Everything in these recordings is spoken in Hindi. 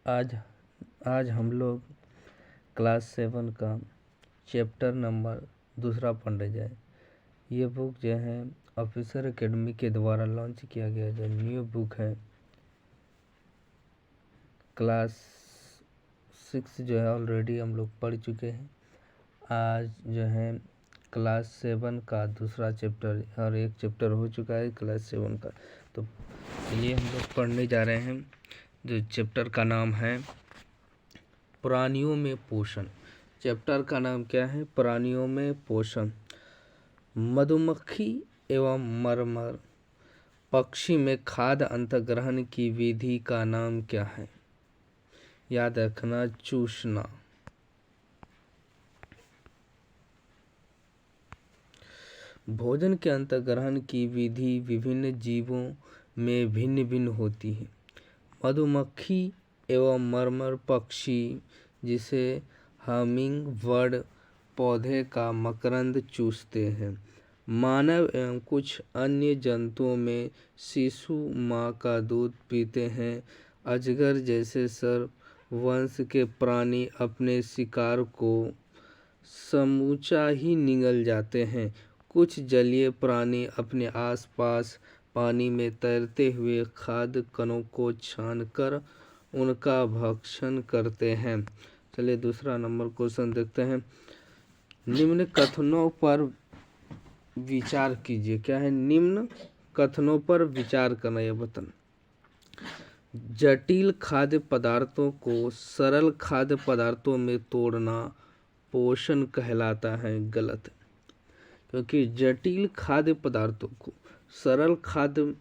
आज आज हम लोग क्लास 7 का चैप्टर नंबर 2 पढ़ने जाए। ये बुक जो है ऑफिसर एकेडमी के द्वारा लॉन्च किया गया जो न्यू बुक है। क्लास 6 जो है ऑलरेडी हम लोग पढ़ चुके हैं। आज जो है क्लास 7 का दूसरा चैप्टर और एक चैप्टर हो चुका है क्लास 7 का। तो चलिए हम लोग पढ़ने जा रहे हैं। जो चैप्टर का नाम है प्राणियों में पोषण। चैप्टर का नाम क्या है? प्राणियों में पोषण। मधुमक्खी एवं मरमर पक्षी में खाद्य अंतर्ग्रहण की विधि का नाम क्या है? याद रखना, चूसना। भोजन के अंतर्ग्रहण की विधि विभिन्न जीवों में भिन्न भिन्न होती है। मधुमक्खी एवं मरमर पक्षी जिसे हमिंग बर्ड पौधे का मकरंद चूसते हैं। मानव एवं कुछ अन्य जंतुओं में शिशु माँ का दूध पीते हैं। अजगर जैसे सर्प वंश के प्राणी अपने शिकार को समूचा ही निगल जाते हैं। कुछ जलीय प्राणी अपने आसपास पानी में तैरते हुए खाद्य कणों को छानकर उनका भक्षण करते हैं। चलिए दूसरा नंबर क्वेश्चन देखते हैं। निम्न कथनों पर विचार कीजिए। क्या है? निम्न कथनों पर विचार करना। यह बताना, जटिल खाद्य पदार्थों को सरल खाद्य पदार्थों में तोड़ना पोषण कहलाता है। गलत है, क्योंकि जटिल खाद्य पदार्थों को सरल खाद्य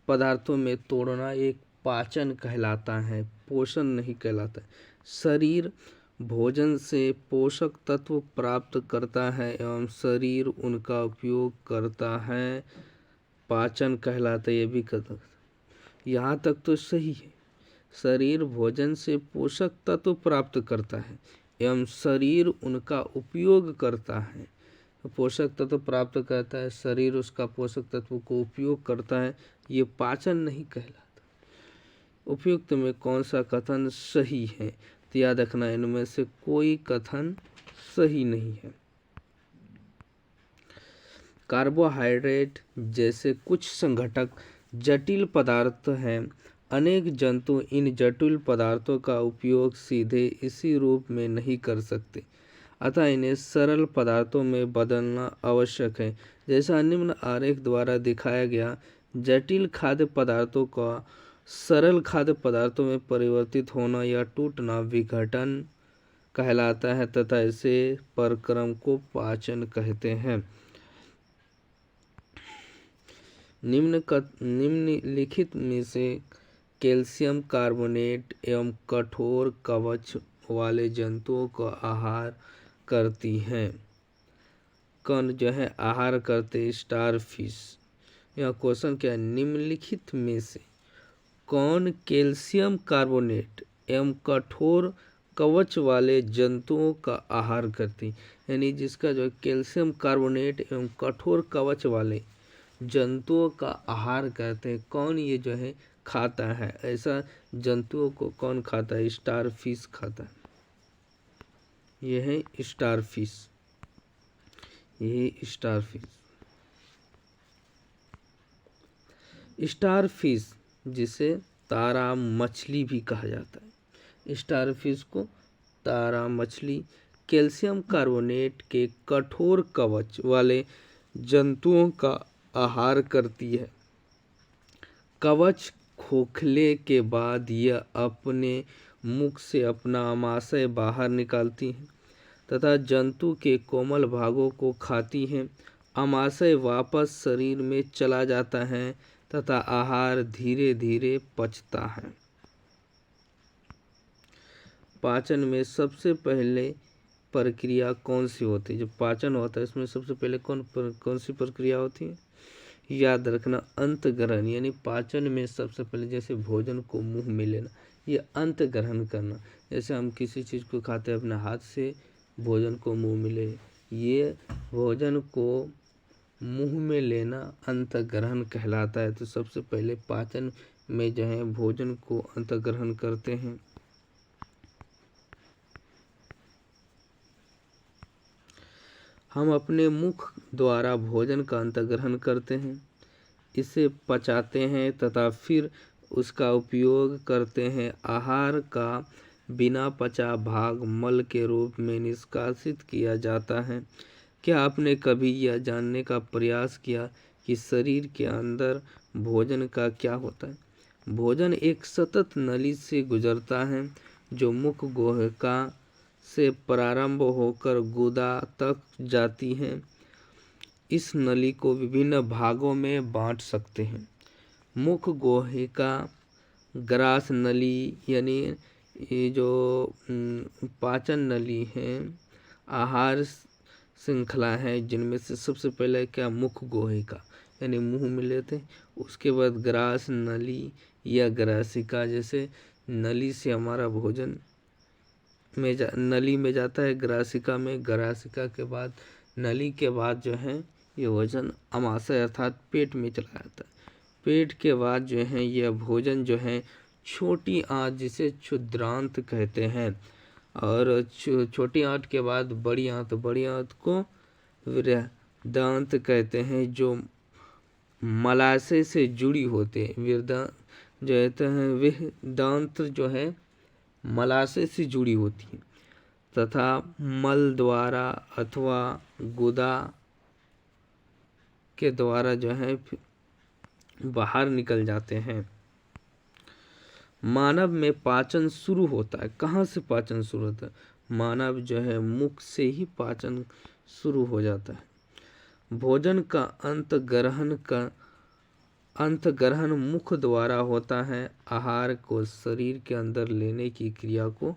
पदार्थों में तोड़ना एक पाचन कहलाता है, पोषण नहीं कहलाता है। शरीर भोजन से पोषक तत्व प्राप्त करता है एवं शरीर उनका उपयोग करता है, पाचन कहलाता है। ये भी कहता है। यहाँ तक तो सही है। शरीर भोजन से पोषक तत्व प्राप्त करता है एवं शरीर उनका उपयोग करता है। पोषक तत्व प्राप्त करता है, शरीर उसका पोषक तत्व को उपयोग करता है, ये पाचन नहीं कहलाता। उपयुक्त में कौन सा कथन सही है? तो याद रखना, इनमें से कोई कथन सही नहीं है। कार्बोहाइड्रेट जैसे कुछ संघटक जटिल पदार्थ हैं। अनेक जंतु इन जटिल पदार्थों का उपयोग सीधे इसी रूप में नहीं कर सकते, अतः इन्हें सरल पदार्थों में बदलना आवश्यक है। जैसा निम्न आरेख द्वारा दिखाया गया, जटिल खाद्य पदार्थों का सरल खाद्य पदार्थों में परिवर्तित होना या टूटना विघटन कहलाता है तथा इसे प्रक्रम को पाचन कहते हैं। निम्नलिखित में से कैल्शियम कार्बोनेट एवं कठोर कवच वाले जंतुओं का आहार करती हैं। कौन जो है आहार करते? Star fish. यह क्वेश्चन क्या है? निम्नलिखित में से कौन कैल्शियम कार्बोनेट एवं कठोर कवच वाले जंतुओं का आहार करती? यानी जिसका जो कैल्शियम कार्बोनेट एवं कठोर कवच वाले जंतुओं का आहार करते हैं, कौन ये जो है खाता है? ऐसा जंतुओं को कौन खाता है? स्टार फिश खाता है। यह है स्टार फिश। यही स्टार फिश। स्टार फिश जिसे तारा मछली भी कहा जाता है। स्टार फिश को तारा मछली कैल्शियम कार्बोनेट के कठोर कवच वाले जंतुओं का आहार करती है। कवच खोखले के बाद यह अपने मुख से अपना आमाशय बाहर निकालती है तथा जंतु के कोमल भागों को खाती हैं। आमाशय वापस शरीर में चला जाता है तथा आहार धीरे धीरे पचता है। पाचन में सबसे पहले प्रक्रिया कौन सी होती है? जो पाचन होता है इसमें सबसे पहले कौन सी प्रक्रिया होती है? याद रखना, अंतग्रहण। यानी पाचन में सबसे पहले जैसे भोजन को मुंह में लेना, ये अंतग्रहण करना। जैसे हम किसी चीज़ को खाते हैं अपने हाथ से भोजन को मुंह में ले, ये भोजन को मुंह में लेना अंतग्रहण कहलाता है। तो सबसे पहले पाचन में जो है भोजन को अंतग्रहण करते हैं। हम अपने मुख द्वारा भोजन का अंतर्ग्रहण करते हैं, इसे पचाते हैं तथा फिर उसका उपयोग करते हैं। आहार का बिना पचा भाग मल के रूप में निष्कासित किया जाता है। क्या आपने कभी यह जानने का प्रयास किया कि शरीर के अंदर भोजन का क्या होता है? भोजन एक सतत नली से गुजरता है जो मुख गुहिका से प्रारंभ होकर गुदा तक जाती है। इस नली को विभिन्न भागों में बांट सकते हैं। मुख गुहिका, ग्रास नली यानी ये जो पाचन नली है, आहार श्रृंखला है, जिनमें से सबसे पहले क्या मुख गुहिका यानी मुंह में लेते हैं। उसके बाद ग्रास नली या ग्रासिका, जैसे नली से हमारा भोजन में नली में जाता है, ग्रासिका में, ग्रासिका के बाद नली के बाद जो है ये भोजन अमाशय अर्थात पेट में चला जाता है। पेट के बाद जो है यह भोजन जो है छोटी आंत, जिसे क्षुद्रांत कहते हैं, और छोटी आंत के बाद बड़ी आंत, बड़ी आंत को वृहदांत कहते हैं, जो मलाशय से जुड़ी होते हैं। वृहदांत जो कहते हैं, वृहदांत जो है मलाशय से जुड़ी होती है तथा मल द्वारा अथवा गुदा के द्वारा जो है बाहर निकल जाते हैं। मानव में पाचन शुरू होता है। कहाँ से पाचन शुरू होता है? मानव जो है मुख से ही पाचन शुरू हो जाता है। भोजन का अंतग्रहण मुख द्वारा होता है। आहार को शरीर के अंदर लेने की क्रिया को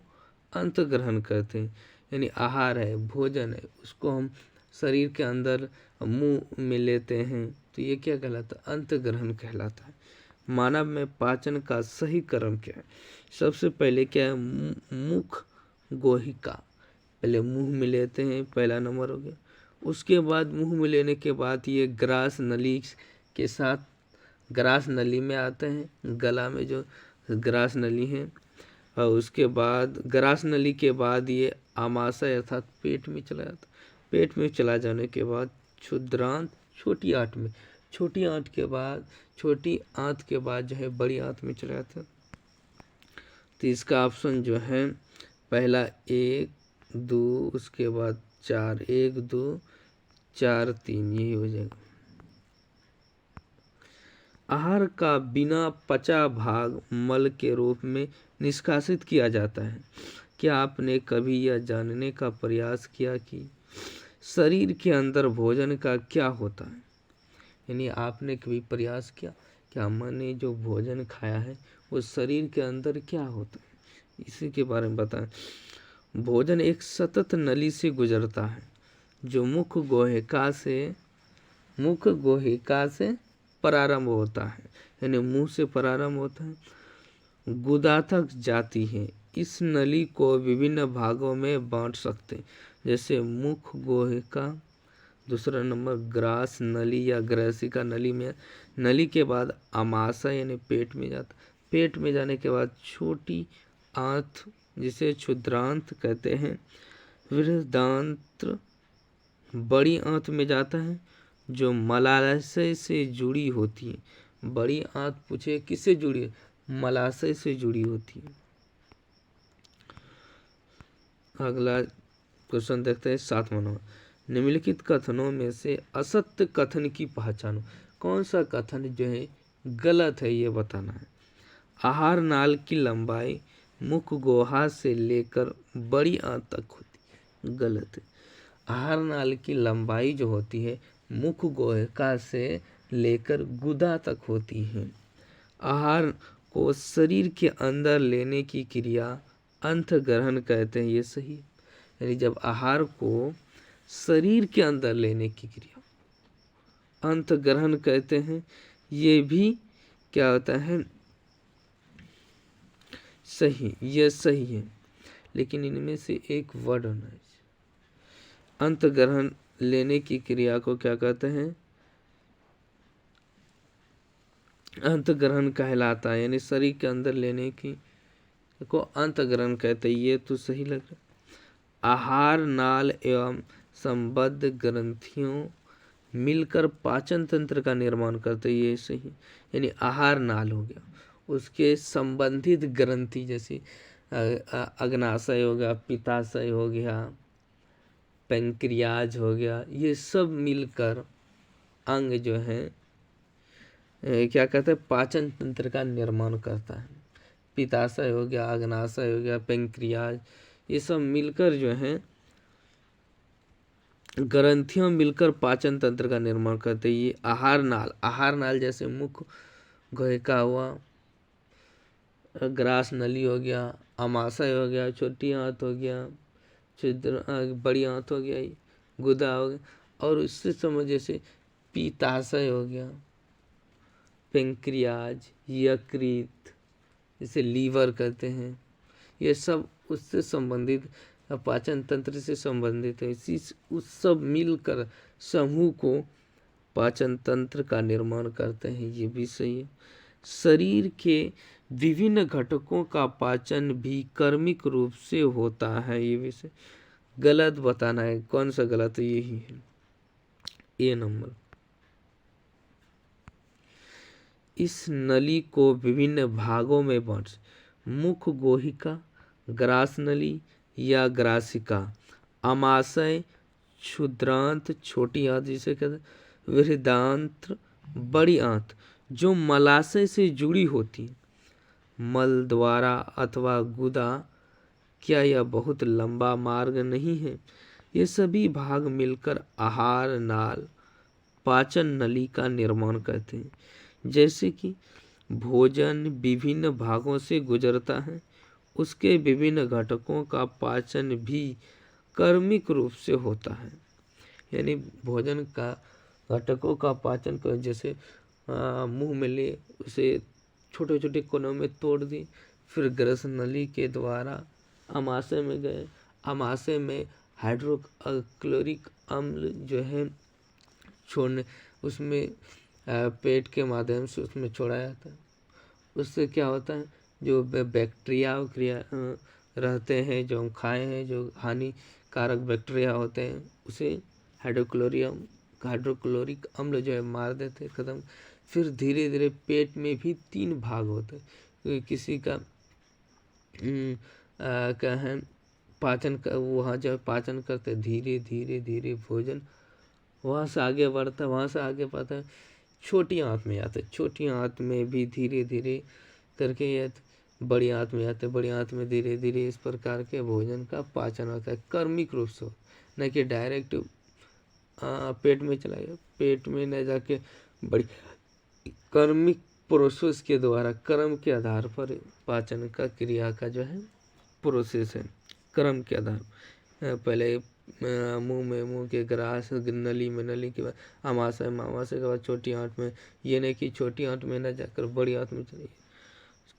अंतग्रहण कहते हैं। यानी आहार है, भोजन है, उसको हम शरीर के अंदर मुंह में लेते हैं, तो ये क्या कहलाता है? अंतग्रहण कहलाता है। मानव में पाचन का सही क्रम क्या है? सबसे पहले क्या है? मुख गुहिका, पहले मुंह में लेते हैं, पहला नंबर हो गया। उसके बाद मुंह में लेने के बाद ये ग्रास नली के साथ, ग्रास नली में आते हैं, गला में जो ग्रास नली है, और उसके बाद ग्रास नली के बाद ये आमाशय अर्थात पेट में चला जाता है। पेट में चला जाने के बाद क्षुद्रांत, छोटी आंत में, छोटी आंत के बाद जो है बड़ी आंत में चला जाता है। तो इसका ऑप्शन जो है पहला 1, 2, उसके बाद 4, 1, 2, 4, 3, यही हो जाएगा। आहार का बिना पचा भाग मल के रूप में निष्कासित किया जाता है। क्या आपने कभी यह जानने का प्रयास किया कि शरीर के अंदर भोजन का क्या होता है? यानी आपने कभी प्रयास किया कि हमने जो भोजन खाया है वो शरीर के अंदर क्या होता है? इसी के बारे में बताएं। भोजन एक सतत नली से गुजरता है जो मुख गुहिका से प्रारंभ होता है, यानी मुंह से प्रारंभ होता है, गुदा तक जाती है। इस नली को विभिन्न भागों में बांट सकते हैं, जैसे मुख गुहिका, दूसरा नंबर ग्रास नली या ग्रासिका नली में, नली के बाद आमाशय यानी पेट में जाता, पेट में जाने के बाद छोटी आंत जिसे क्षुद्रांत कहते हैं, वृहदांत बड़ी आंत में जाता है जो मलाशय से जुड़ी होती है। बड़ी आंत पूछे किससे जुड़ी है? मलाशय से जुड़ी होती है। अगला क्वेश्चन देखते हैं 7वां नंबर। निम्नलिखित कथनों में से असत्य कथन की पहचानो। कौन सा कथन जो है गलत है ये बताना है। आहार नाल की लंबाई मुख गुहा से लेकर बड़ी आंत तक होती है, गलत है। आहार नाल की लंबाई जो होती है मुख गुहिका से लेकर गुदा तक होती है। आहार को शरीर के अंदर लेने की क्रिया अंतग्रहण कहते हैं, ये सही है। यानी जब आहार को शरीर के अंदर लेने की क्रिया अंतग्रहण कहते हैं, ये भी क्या होता है? सही, ये सही है, लेकिन इनमें से एक वर्ड होना है। अंतग्रहण लेने की क्रिया को क्या कहते हैं? अंतग्रहण कहलाता है, यानी शरीर के अंदर लेने की को अंतग्रहण कहते हैं, ये तो सही लग रहा है। आहार नाल एवं संबद्ध ग्रंथियों मिलकर पाचन तंत्र का निर्माण करते, ये सही। यानी आहार नाल हो गया, उसके संबंधित ग्रंथि जैसे अग्नाशय हो गया, पित्ताशय हो गया, पैंक्रियाज हो गया, ये सब मिलकर अंग जो है क्या कहते हैं, पाचन तंत्र का निर्माण करता है। पित्ताशय हो गया, अग्नाशय हो गया, पैंक्रियाज, ये सब मिलकर जो है ग्रंथियां मिलकर पाचन तंत्र का निर्माण करते हैं। ये आहार नाल जैसे मुख गुहिका हुआ, ग्रास नली हो गया, आमाशय हो गया, छोटी आंत हो गया, बड़ी आंत हो गया, गुदा हो गया, और उससे समझ जैसे पित्ताशय हो गया, पेंक्रियाज, यकृत, जिसे लीवर कहते हैं, ये सब उससे संबंधित पाचन तंत्र से संबंधित है। इसी उस सब मिलकर समूह को पाचन तंत्र का निर्माण करते हैं, ये भी सही है। शरीर के विभिन्न घटकों का पाचन भी कर्मिक रूप से होता है, ये भी सही। गलत बताना है, कौन सा गलत है, यही है ए नंबर। इस नली को विभिन्न भागों में बांट, मुख गुहिका, ग्रास नली या ग्रासिका, आमाशय, क्षुद्रांत छोटी आंत जिसे कहते हैं, बृहदांत्र बड़ी आंत जो मलाशय से जुड़ी होती, मल द्वारा अथवा गुदा। क्या यह बहुत लंबा मार्ग नहीं है? ये सभी भाग मिलकर आहार नाल पाचन नली का निर्माण करते हैं। जैसे कि भोजन विभिन्न भागों से गुजरता है, उसके विभिन्न घटकों का पाचन भी कर्मिक रूप से होता है। यानी भोजन का घटकों का पाचन कर, जैसे मुंह में ले उसे छोटे छोटे कोनों में तोड़ दी, फिर ग्रस नली के द्वारा आमाशय में गए, आमाशय में हाइड्रोक्लोरिक अम्ल जो है छोड़ने, उसमें पेट के माध्यम से उसमें छोड़ा जाता है। उससे क्या होता है, जो बैक्टीरिया रहते हैं, जो हम खाए हैं, जो हानिकारक बैक्टीरिया होते हैं, उसे हाइड्रोक्लोरिक अम्ल जो है मार देते हैं, ख़त्म। फिर धीरे धीरे पेट में भी 3 भाग होते हैं, क्योंकि किसी का क्या है पाचन का, वहाँ जब पाचन करते धीरे धीरे धीरे भोजन वहाँ से आगे बढ़ता है, वहाँ से आगे बढ़ता है, छोटी आंत में आता है, छोटी आंत में भी धीरे धीरे करके ये बड़ी आंत में आते, बड़ी आंत में धीरे धीरे इस प्रकार के भोजन का पाचन होता है कर्मिक रूप से, न कि डायरेक्ट पेट में चला गया, पेट में न जाके बड़ी कर्मिक प्रोसेस के द्वारा, कर्म के आधार पर पाचन का क्रिया का जो है प्रोसेस है, कर्म के आधार। पहले मुंह के ग्रास नली में, नली के बाद आमाशय में, आमाशय के बाद छोटी आंत में, ये नहीं कि छोटी आंत में न जाकर बड़ी आंत में चली,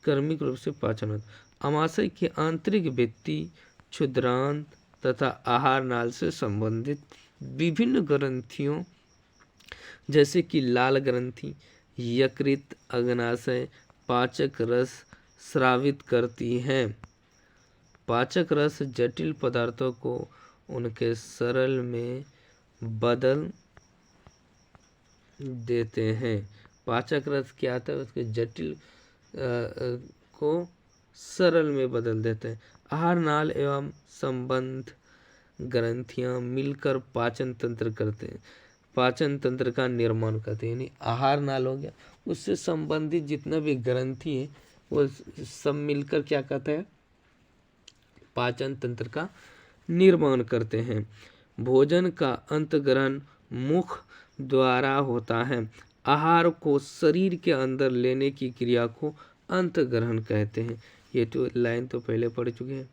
कर्मिक रूप से पाचन होता। आमाशय की आंतरिक भित्ति, क्षुद्रांत तथा आहार नाल से संबंधित विभिन्न ग्रंथियों जैसे कि लाल ग्रंथि, यकृत, अग्नाशय पाचक रस स्रावित करती हैं। पाचक रस जटिल पदार्थों को उनके सरल में बदल देते हैं। पाचक रस क्या आता है, उसके जटिल को सरल में बदल देते हैं। आहार नाल एवं संबंध ग्रंथियां मिलकर पाचन तंत्र करते हैं, पाचन तंत्र का निर्माण करते हैं। यानी आहार नाल हो गया, उससे संबंधित जितना भी ग्रंथि है वो सब मिलकर क्या कहते हैं, पाचन तंत्र का निर्माण करते हैं। भोजन का अंतग्रहण मुख द्वारा होता है। आहार को शरीर के अंदर लेने की क्रिया को अंतग्रहण कहते हैं। ये तो लाइन तो पहले पढ़ चुके हैं।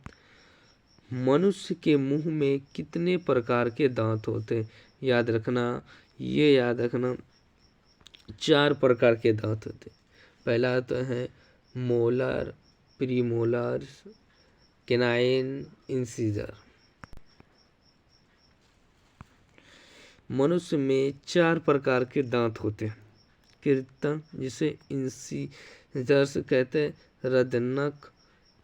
मनुष्य के मुंह में कितने प्रकार के दांत होते हैं? याद रखना, ये याद रखना, 4 प्रकार के दांत होते हैं। पहला तो है मोलर, प्रीमोलर, कैनाइन, इंसिजर। मनुष्य में 4 प्रकार के दांत होते हैं। कीर्तन जिसे इंसिजर्स कहते हैं, रदनक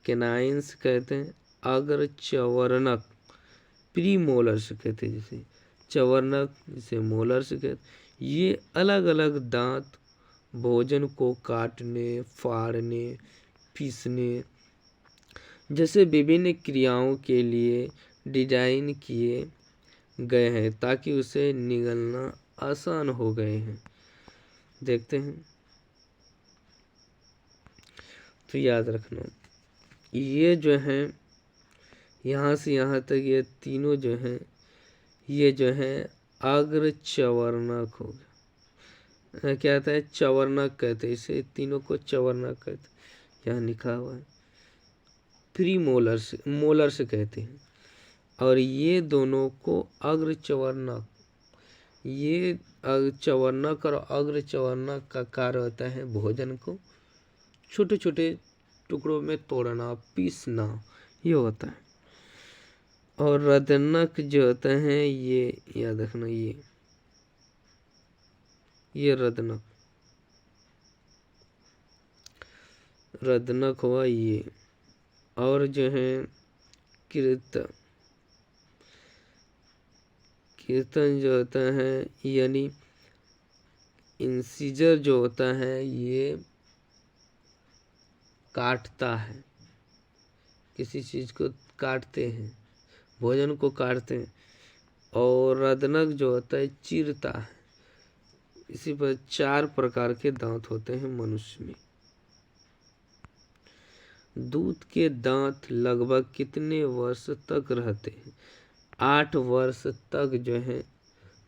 कैनाइन्स कहते हैं, अग्र चवर्णक, प्री मोलर्स कहते हैं, जिसे चवर्णक, जिसे मोलर्स कहते। ये अलग अलग दांत भोजन को काटने, फाड़ने, पीसने जैसे विभिन्न क्रियाओं के लिए डिजाइन किए गए हैं ताकि उसे निगलना आसान हो गए हैं। देखते हैं, तो याद रखना ये जो है यहाँ से यहाँ तक ये तीनों जो हैं ये जो है अग्र चवर्णक हो गया। क्या आता है? चवर्णक कहते हैं इसे, तीनों को चवर्णक कहते हैं। यहाँ लिखा हुआ है प्री मोलर्स, मोलर्स कहते हैं। और ये दोनों को अग्र चवर्णक, ये चवर्णक और अग्र चवर्णक का कार्य होता है भोजन को छोटे छोटे टुकड़ों में तोड़ना, पीसना, ये होता है। और रदनक जो होता है ये याद रखना, ये रदनक, रदनक हुआ ये। और जो है कीर्तन, कीर्तन जो होता है यानी इंसीजर जो होता है ये काटता है, किसी चीज को काटते हैं, भोजन को काटते हैं। और रदनक जो होता है चीरता है। इसी पर 4 प्रकार के दांत होते हैं मनुष्य में। दूध के दांत लगभग कितने वर्ष तक रहते हैं? 8 वर्ष तक जो है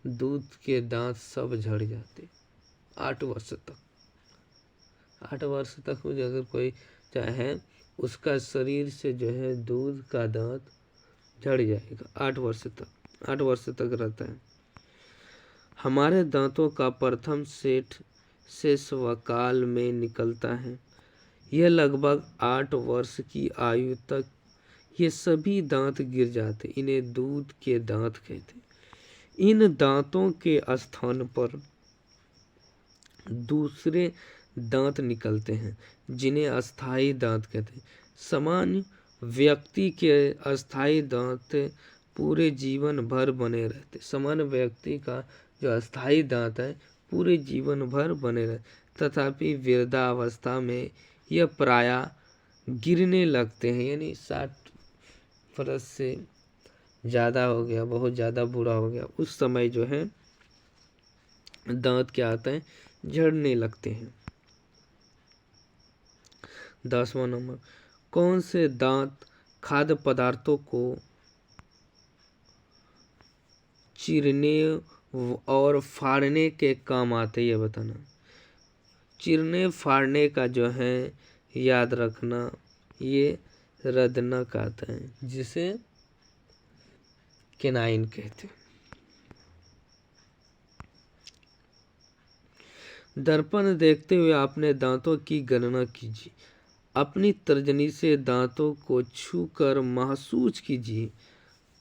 दूध के दांत सब झड़ जाते। 8 वर्ष तक, 8 वर्ष तक मुझे अगर कोई चाहे उसका शरीर से जो है दूध का दांत झड़ जाएगा। 8 वर्ष तक, 8 वर्ष तक रहता है। हमारे दांतों का प्रथम सेट शैशवकाल में निकलता है। यह लगभग 8 वर्ष की आयु तक ये सभी दांत गिर जाते, इन्हें दूध के दांत कहते। इन दांतों के स्थान पर दूसरे दांत निकलते हैं जिन्हें अस्थायी दांत कहते हैं। सामान्य व्यक्ति के अस्थायी दांत पूरे जीवन भर बने रहते। सामान्य व्यक्ति का जो अस्थायी दांत है पूरे जीवन भर बने रहते, तथापि वृद्धावस्था में यह प्रायः गिरने लगते हैं। यानी 60 वर्ष से ज़्यादा हो गया, बहुत ज़्यादा बुरा हो गया, उस समय जो है दांत क्या आता है, झड़ने लगते हैं। 10वां नंबर, कौन से दांत खाद्य पदार्थों को चीरने और फाड़ने के काम आते? ये बताना। चीरने फाड़ने का जो है याद रखना ये रदनक आता है, जिसे केनाइन कहते हैं। दर्पण देखते हुए अपने दांतों की गणना कीजिए। अपनी तर्जनी से दांतों को छूकर महसूस कीजिए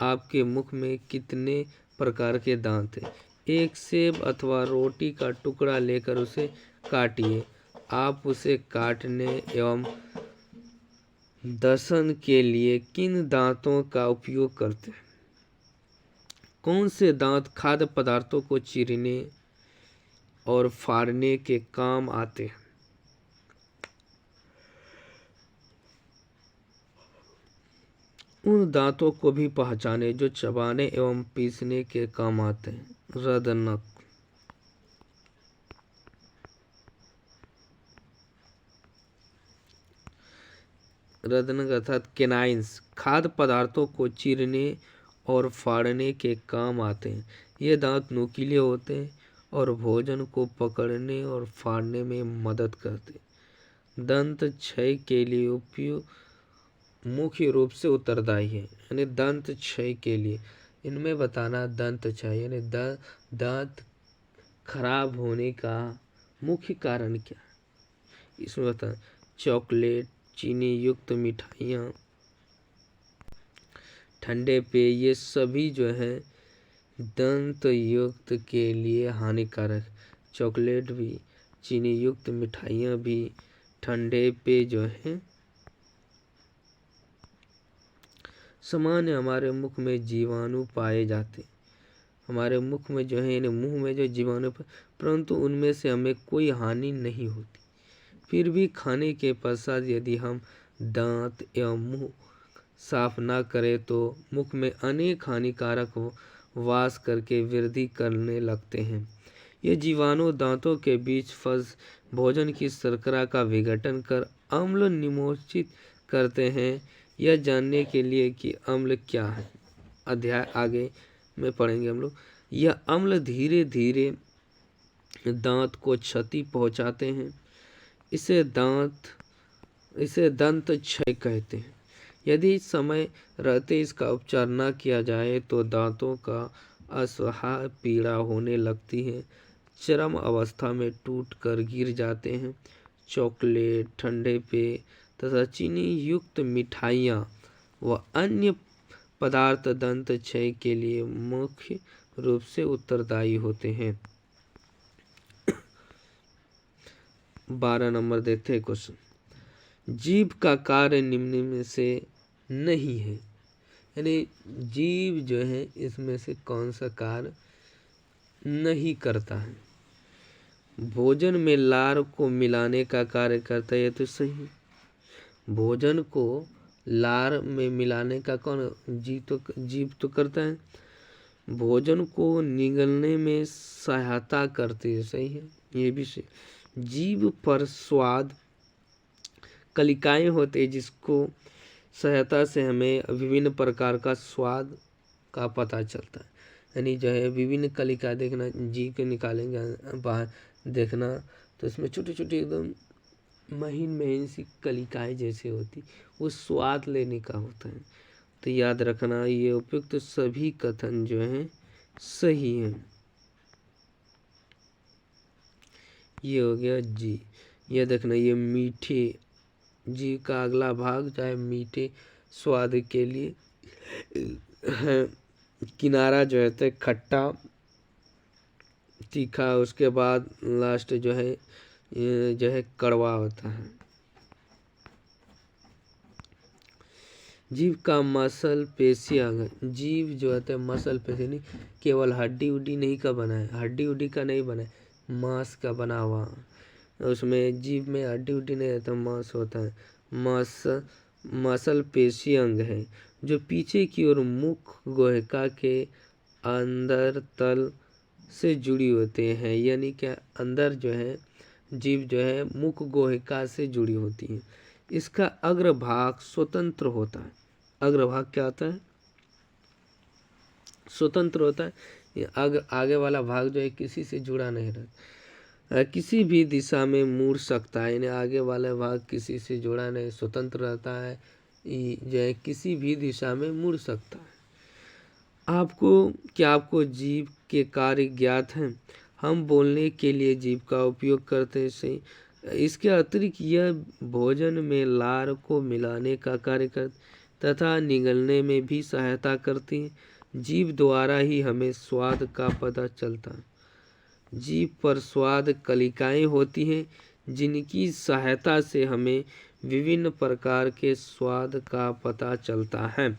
आपके मुख में कितने प्रकार के दांत हैं। एक सेब अथवा रोटी का टुकड़ा लेकर उसे काटिए। आप उसे काटने एवं दर्शन के लिए किन दांतों का उपयोग करते हैं? कौन से दांत खाद्य पदार्थों को चीरने और फाड़ने के काम आते हैं? उन दांतों को भी पहचाने जो चबाने एवं पीसने के काम आते हैं। रदनक। रदनक अर्थात केनाइन्स खाद्य पदार्थों को चीरने और फाड़ने के काम आते हैं। ये दांत नुकीले होते हैं और भोजन को पकड़ने और फाड़ने में मदद करते हैं। दंत क्षय के लिए उपयोग मुख्य रूप से उत्तरदायी है। यानी दंत क्षय के लिए इनमें बताना दंत क्षय यानी दांत खराब होने का मुख्य कारण क्या है इसमें बताना। चॉकलेट, चीनी युक्त मिठाइयाँ, ठंडे पेय, ये सभी जो है दंत युक्त के लिए हानिकारक। चॉकलेट भी, चीनी युक्त मिठाइयाँ भी, ठंडे पेय जो है सामान्य हमारे मुख में जीवाणु पाए जाते, हमारे मुख में जो है यानी मुंह में जो जीवाणु, परंतु उनमें से हमें कोई हानि नहीं होती। फिर भी खाने के पश्चात यदि हम दांत एवं मुंह साफ ना करें तो मुख में अनेक हानिकारक वास करके वृद्धि करने लगते हैं। ये जीवाणु दांतों के बीच फंस भोजन की शर्करा का विघटन कर अम्ल निमोचित करते हैं। यह जानने के लिए कि अम्ल क्या है, अध्याय आगे में पढ़ेंगे हम लोग। यह अम्ल धीरे धीरे दांत को क्षति पहुंचाते हैं। इसे दंत क्षय कहते हैं। यदि समय रहते इसका उपचार न किया जाए तो दांतों का असह्य पीड़ा होने लगती है, चरम अवस्था में टूट कर गिर जाते हैं। चॉकलेट, ठंडे पेय तथा चीनी युक्त मिठाइयाँ व अन्य पदार्थ दंत क्षय के लिए मुख्य रूप से उत्तरदायी होते हैं। 12 नंबर देखते हैं क्वेश्चन। जीभ का कार्य निम्न में से नहीं है, यानी जीभ जो है इसमें से कौन सा कार्य नहीं करता है। भोजन में लार को मिलाने का कार्य करता है, ये तो सही है। भोजन को लार में मिलाने का कौन, जीभ तो करता है। भोजन को निगलने में सहायता करती है, सही है, ये भी सही। जीभ पर स्वाद कलिकाएं होते हैं जिसको सहायता से हमें विभिन्न प्रकार का स्वाद का पता चलता है। यानी जो है विभिन्न कलिका देखना, जीभ के निकालेंगे बाहर देखना तो इसमें छोटी छोटी एकदम महीन महीन सी कलिकाएं जैसे होती, वो स्वाद लेने का होता है। तो याद रखना ये उपयुक्त सभी कथन जो हैं सही हैं। ये हो गया जी। ये देखना ये मीठे, जीव का अगला भाग चाहे मीठे स्वाद के लिए है। किनारा जो है तो खट्टा तीखा, उसके बाद लास्ट जो है ये जो है कड़वा होता है। जीव का मसल पेशी अंग, जीव जो होता है मसल पेशी नहीं, केवल हड्डी उड्डी नहीं का बना है, हड्डी उड्डी का नहीं बना है, मांस का बना हुआ। उसमें जीभ में हड्डी उड्डी नहीं रहता, मांस होता है। मसल पेशी अंग है जो पीछे की ओर मुख गुहिका के अंदर तल से जुड़ी होते हैं, यानी क्या अंदर जो है जीभ जो है मुख गुहिका से जुड़ी होती है। इसका अग्रभाग स्वतंत्र होता है। अग्रभाग क्या होता है, स्वतंत्र होता है। आगे वाला भाग जो है किसी से जुड़ा नहीं रहता, किसी भी दिशा में मुड़ सकता है। यानी आगे वाला भाग किसी से जुड़ा नहीं, स्वतंत्र रहता है, जो है किसी भी दिशा में मुड़ सकता है। आपको जीभ के कार्य ज्ञात हैं। हम बोलने के लिए जीभ का उपयोग करते हैं। इसके अतिरिक्त यह भोजन में लार को मिलाने का कार्य करती तथा निगलने में भी सहायता करती है। जीभ द्वारा ही हमें स्वाद का पता चलता है। जीभ पर स्वाद कलिकाएं होती हैं जिनकी सहायता से हमें विभिन्न प्रकार के स्वाद का पता चलता है।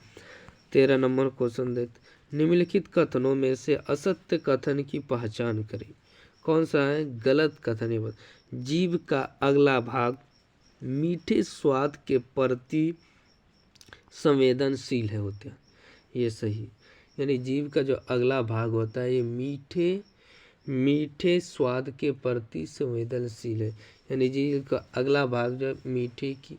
13 नंबर क्वेश्चन देखते। निम्नलिखित कथनों में से असत्य कथन की पहचान करें। कौन सा है गलत कथन है? जीभ का अगला भाग मीठे स्वाद के प्रति संवेदनशील है होता है, ये सही। यानी जीभ का जो अगला भाग होता है ये मीठे स्वाद के प्रति संवेदनशील है। यानी जीभ का अगला भाग जो मीठे की,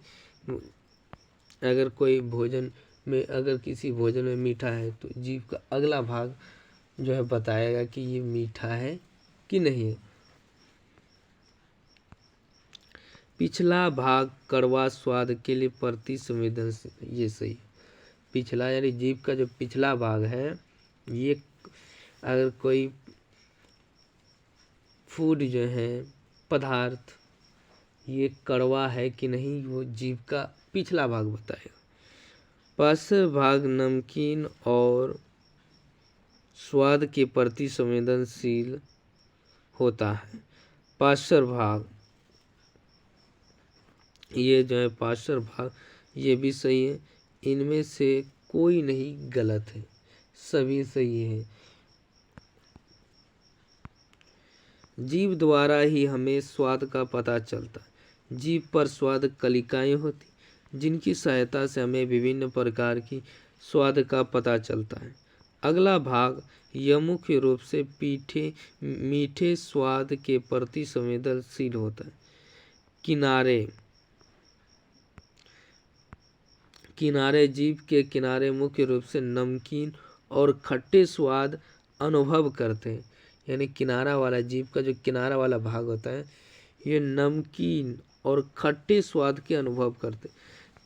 अगर कोई भोजन में अगर किसी भोजन में मीठा है तो जीभ का अगला भाग जो है बताएगा कि ये मीठा है कि नहीं है। पिछला भाग कड़वा स्वाद के लिए प्रति संवेदनशील, ये सही। पिछला यानी जीभ का जो पिछला भाग है ये अगर कोई फूड जो है पदार्थ ये कड़वा है कि नहीं वो जीभ का पिछला भाग बताएगा। पार्श्व भाग नमकीन और स्वाद के प्रति संवेदनशील होता है। पार्श्व भाग ये जो है पार्श्व भाग ये भी सही है। इनमें से कोई नहीं गलत है, सभी सही है। जीभ द्वारा ही हमें स्वाद का पता चलता है। जीभ पर स्वाद कलिकाएं होती, जिनकी सहायता से हमें विभिन्न प्रकार की स्वाद का पता चलता है। अगला भाग यह मुख्य रूप से मीठे स्वाद के प्रति संवेदनशील होता है। किनारे जीभ के किनारे मुख्य रूप से नमकीन और खट्टे स्वाद अनुभव करते हैं। यानी किनारा वाला, जीभ का जो किनारा वाला भाग होता है, ये नमकीन और खट्टे स्वाद के अनुभव करते हैं।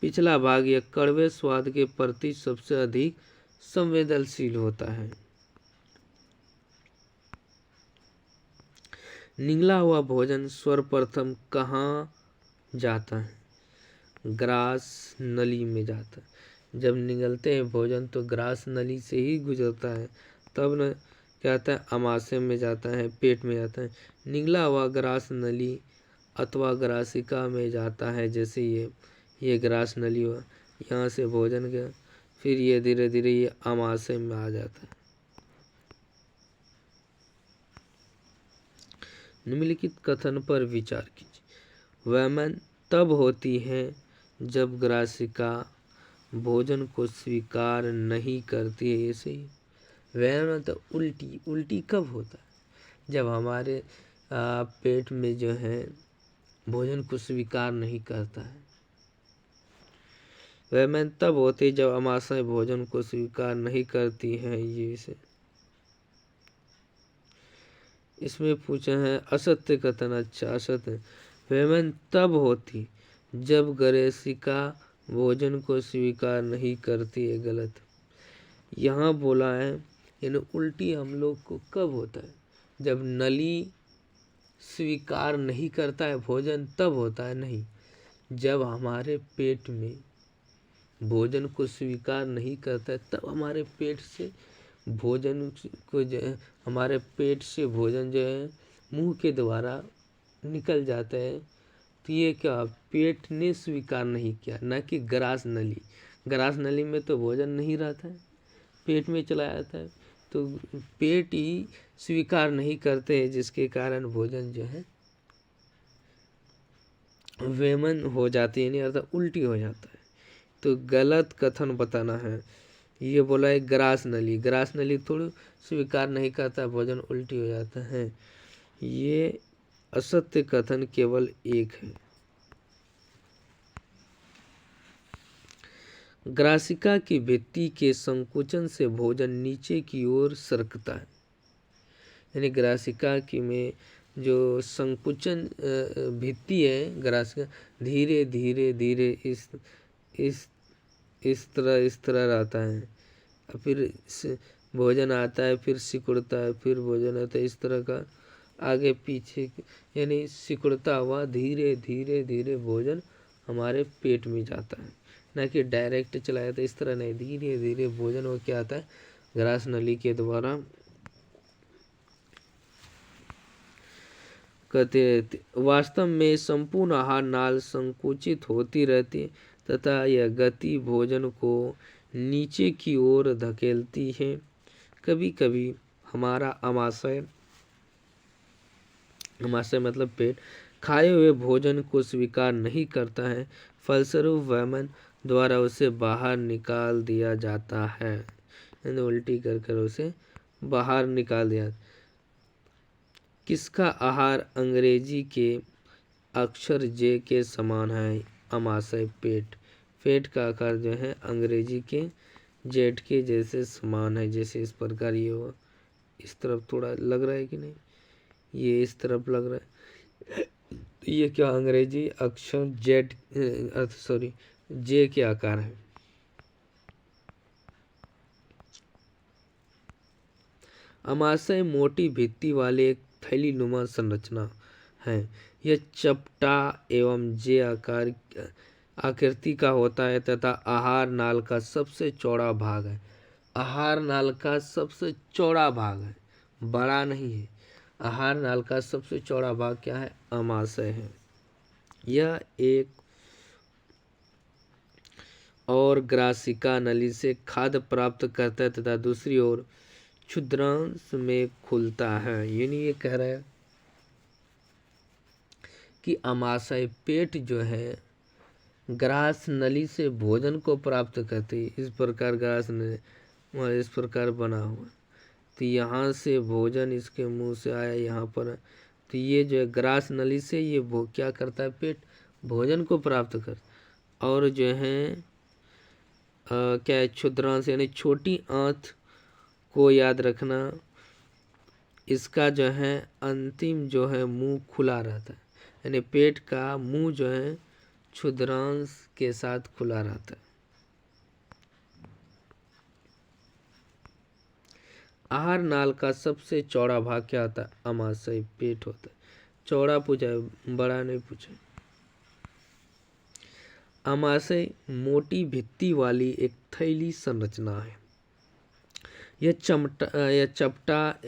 पिछला भाग यह कड़वे स्वाद के प्रति सबसे अधिक संवेदनशील होता है। निगला हुआ भोजन सर्वप्रथम कहाँ जाता है? ग्रास नली में जाता है। जब निगलते हैं भोजन तो ग्रास नली से ही गुजरता है, तब न क्या आता है, आमाशय में जाता है, पेट में जाता है। निगला हुआ ग्रास नली अथवा ग्रासिका में जाता है। जैसे ये ग्रास नली हुआ, यहाँ से भोजन गया, फिर ये धीरे धीरे ये आमाशय में आ जाता है। निम्नलिखित कथन पर विचार कीजिए। वैमन तब होती है जब ग्रासिका भोजन को स्वीकार नहीं करती है। ऐसे ही वैमन तो उल्टी कब होता है? जब हमारे पेट में जो है भोजन को स्वीकार नहीं करता है। वैमन तब होती है जब आमाशय भोजन को स्वीकार नहीं करती है। ये से इसमें पूछा है असत्य कथन। अच्छा, असत्य। वैमन तब होती जब ग्रासिका भोजन को स्वीकार नहीं करती है। गलत। यहाँ बोला है यानी उल्टी हम लोग को कब होता है? जब नली स्वीकार नहीं करता है भोजन, तब होता है। नहीं, जब हमारे पेट में भोजन को स्वीकार नहीं करता है, तब हमारे पेट से भोजन को जो है, हमारे पेट से भोजन जो है मुंह के द्वारा निकल जाता है। तो ये क्या, पेट ने स्वीकार नहीं किया, ना कि ग्रास नली। ग्रास नली में तो भोजन नहीं रहता है, पेट में चला जाता है। तो पेट ही स्वीकार नहीं करते हैं, जिसके कारण भोजन जो है वेमन हो जाती है, नहीं अर्थात उल्टी हो जाता है। तो गलत कथन बताना है। ये बोला है ग्रास नली थोड़ी स्वीकार नहीं करता, भोजन उल्टी हो जाता है। ये असत्य कथन केवल एक है। ग्रासिका की भित्ति के संकुचन से भोजन नीचे की ओर सरकता है। यानी ग्रासिका की में जो संकुचन भित्ति है ग्रासिका, धीरे धीरे धीरे इस तरह रहता है। फिर भोजन आता है, फिर सिकुड़ता है, फिर भोजन आता है, इस तरह का आगे पीछे, यानी सिकुड़ता हुआ धीरे धीरे धीरे भोजन हमारे पेट में जाता है, ना कि डायरेक्ट चला जाता है। इस तरह नहीं, धीरे धीरे भोजन वो क्या आता है, ग्रास नली के द्वारा कहते रहते। वास्तव में संपूर्ण आहार नाल संकुचित होती रहती है तथा यह गति भोजन को नीचे की ओर धकेलती है। कभी कभी हमारा आमाशय मतलब पेट खाए हुए भोजन को स्वीकार नहीं करता है, फलस्वरूप वैमन द्वारा उसे बाहर निकाल दिया जाता है। उल्टी कर कर उसे बाहर निकाल दिया। किसका आहार अंग्रेजी के अक्षर जे के समान है? आमाशय पेट का आकार जो है अंग्रेजी के जेड के जैसे समान है। जैसे इस प्रकार ये हुआ, इस तरफ थोड़ा लग रहा है कि नहीं, ये इस तरफ लग रहा है। ये क्या, अंग्रेजी अक्षर जे के आकार है। आमाशय मोटी भित्ति वाले एक थैलीनुमा संरचना है। यह चपटा एवं जे आकृति का होता है तथा आहार नाल का सबसे चौड़ा भाग है। आहार नाल का सबसे चौड़ा भाग है, बड़ा नहीं है। आहार नाल का सबसे चौड़ा भाग क्या है? आमाशय है। यह एक और ग्रासिका नली से खाद्य प्राप्त करता है तथा दूसरी ओर क्षुद्रांश में खुलता है। यानी ये कह रहा है कि अमाशय पेट जो है ग्रास नली से भोजन को प्राप्त करती है। इस प्रकार ग्रास नली इस प्रकार बना हुआ, तो यहाँ से भोजन इसके मुंह से आया यहाँ पर, तो ये जो है ग्रास नली से ये क्या करता है, पेट भोजन को प्राप्त कर, और जो है क्या है, क्षुद्रांश यानी छोटी आंत को याद रखना, इसका जो है अंतिम जो है मुंह खुला रहता है, यानी पेट का मुंह जो है क्षुद्रांश के साथ खुला रहता है। आहार नाल का सबसे चौड़ा भाग क्या होता है, अमाशय पेट होता है। चौड़ा पूछा है, बड़ा नहीं पूछा। अमाशय मोटी भित्ति वाली एक थैली संरचना है। यह चपटा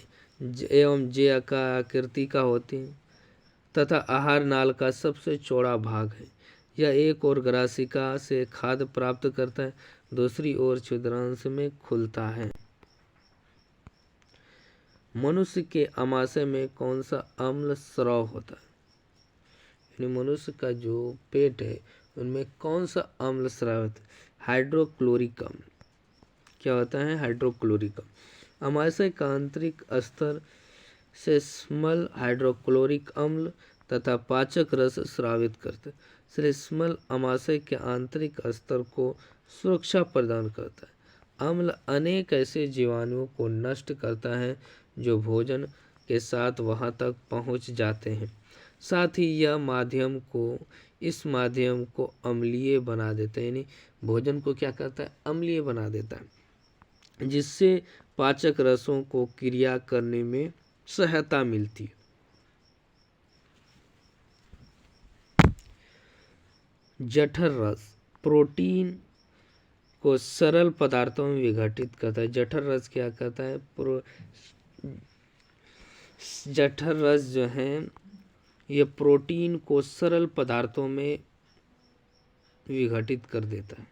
एवं जे आकृति का होती है तथा आहार नाल का सबसे चौड़ा भाग है। यह एक और ग्रासिका से खाद्य प्राप्त करता है, दूसरी ओर क्षुद्रांश में खुलता है। मनुष्य के अमाशय में कौन सा अम्ल स्राव होता है, यानी मनुष्य का जो पेट है उनमें कौन सा अम्ल स्राव होता है, हाइड्रोक्लोरिक अम्ल। क्या होता है, हाइड्रोक्लोरिक अम्ल। अमाशय का आंतरिक स्तर से श्लेष्मल हाइड्रोक्लोरिक अम्ल तथा पाचक रस स्रावित करते हैं। श्लेष्मल अमाशय के आंतरिक स्तर को सुरक्षा प्रदान करता है। अम्ल अनेक ऐसे जीवाणुओं को नष्ट करता है जो भोजन के साथ वहां तक पहुंच जाते हैं। साथ ही यह इस माध्यम को अम्लीय बना देता है, यानी भोजन को क्या करता है, अम्लीय बना देता है, जिससे पाचक रसों को क्रिया करने में सहायता मिलती है। जठर रस प्रोटीन को सरल पदार्थों में विघटित करता है। जठर रस क्या करता है, जठर रस जो है ये प्रोटीन को सरल पदार्थों में विघटित कर देता है।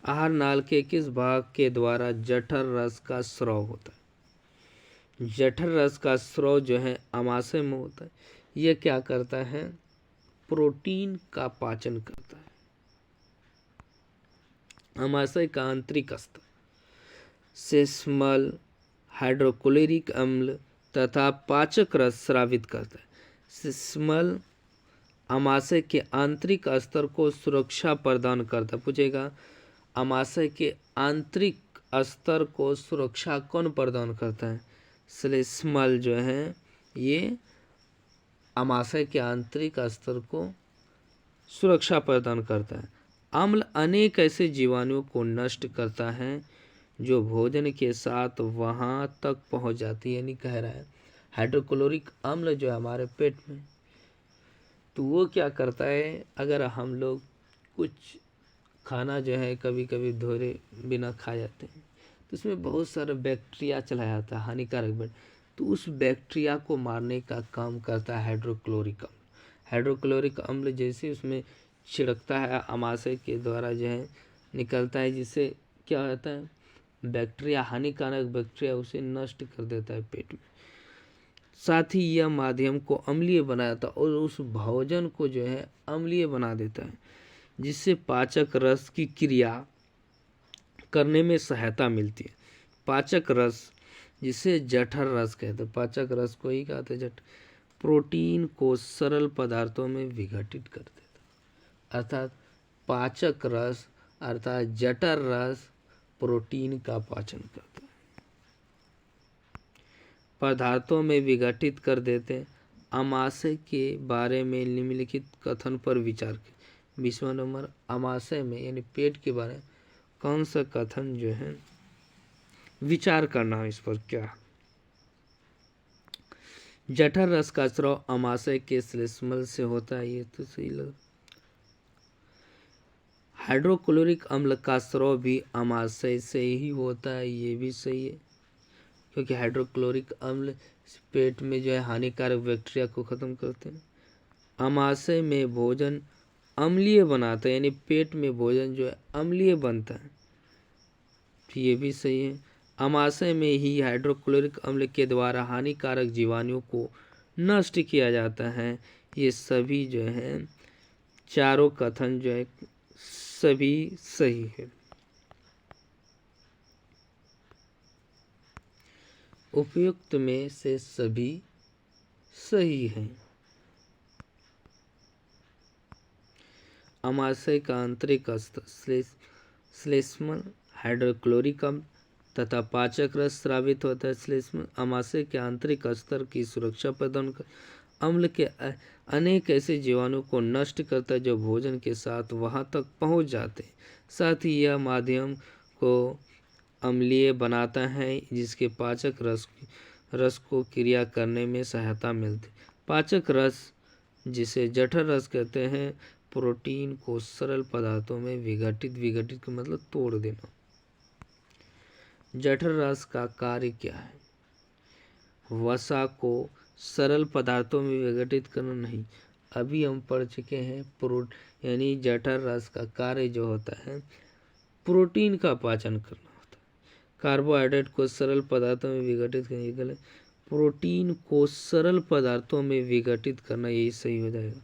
आहार नाल के किस भाग के द्वारा जठर रस का स्राव होता है, जठर रस का स्राव जो है अमाशय में होता है। यह क्या करता है, प्रोटीन का पाचन करता है। अमाशय का आंतरिक स्तर श्लेष्मल हाइड्रोक्लोरिक अम्ल तथा पाचक रस स्रावित करता है। श्लेष्मल अमाशय के आंतरिक स्तर को सुरक्षा प्रदान करता है। पूछेगा अमाशय के आंतरिक स्तर को सुरक्षा कौन प्रदान करता है, श्लेष्मल जो है ये अमाशय के आंतरिक स्तर को सुरक्षा प्रदान करता है। अम्ल अनेक ऐसे जीवाणुओं को नष्ट करता है जो भोजन के साथ वहां तक पहुंच जाती है। यानी कह रहा है हाइड्रोक्लोरिक अम्ल जो है हमारे पेट में, तो वो क्या करता है, अगर हम लोग कुछ खाना जो है कभी कभी धोए बिना खा जाते हैं तो उसमें बहुत सारा बैक्टीरिया चला जाता है, हानिकारक बैक्टीरिया, तो उस बैक्टीरिया को मारने का काम करता है हाइड्रोक्लोरिक अम्ल। हाइड्रोक्लोरिक अम्ल जैसे उसमें छिड़कता है अमाशय के द्वारा जो है निकलता है, जिससे क्या होता है, बैक्टीरिया हानिकारक बैक्टीरिया उसे नष्ट कर देता है पेट में। साथ ही यह माध्यम को अम्लीय बना देता है और उस भोजन को जो है अम्लीय बना देता है, जिससे पाचक रस की क्रिया करने में सहायता मिलती है। पाचक रस जिसे जठर रस कहते हैं, पाचक रस को ही कहते हैं जठर, प्रोटीन को सरल पदार्थों में विघटित कर देता है। अर्थात पाचक रस अर्थात जठर रस प्रोटीन का पाचन करता है, पदार्थों में विघटित कर देते हैं। अमाशय के बारे में निम्नलिखित कथन पर विचार करें। 20वां नंबर, अमाशय में यानी पेट के बारे में कौन सा कथन जो है विचार करना है, इस पर क्या। जठर रस का स्राव अमाशय के श्लेष्मल से होता है, ये तो सही लगा। हाइड्रोक्लोरिक अम्ल का स्राव भी अमाशय से ही होता है, ये भी सही है, क्योंकि हाइड्रोक्लोरिक अम्ल पेट में जो है हानिकारक बैक्टीरिया को खत्म करते हैं। अमाशय में भोजन अम्लीय बनाता है, यानी पेट में भोजन जो है अम्लीय बनता है, ये भी सही है। अमाशय में ही हाइड्रोक्लोरिक अम्ल के द्वारा हानिकारक जीवाणुओं को नष्ट किया जाता है। ये सभी जो है चारों कथन जो है सभी सही है। उपयुक्त में से सभी सही हैं। अमाशय का आंतरिक स्तर श्लेष्म हाइड्रोक्लोरिक अम्ल तथा पाचक रस स्रावित होता है। श्लेष्म अमाशय के आंतरिक स्तर की सुरक्षा प्रदान कर अम्ल के अनेक ऐसे जीवाणु को नष्ट करता है जो भोजन के साथ वहां तक पहुंच जाते हैं। साथ ही यह माध्यम को अम्लीय बनाता है, जिसके पाचक रस को क्रिया करने में सहायता मिलती है। पाचक रस, जिसे जठर रस कहते हैं, प्रोटीन को सरल पदार्थों में विघटित का मतलब तोड़ देना। जठर रस का कार्य क्या है? वसा को सरल पदार्थों में विघटित करना नहीं, अभी हम पढ़ चुके हैं। यानी जठर रस का कार्य जो होता है प्रोटीन का पाचन करना होता है। कार्बोहाइड्रेट को सरल पदार्थों में विघटित करने के लिए प्रोटीन को सरल पदार्थों में विघटित करना, यही सही हो जाएगा।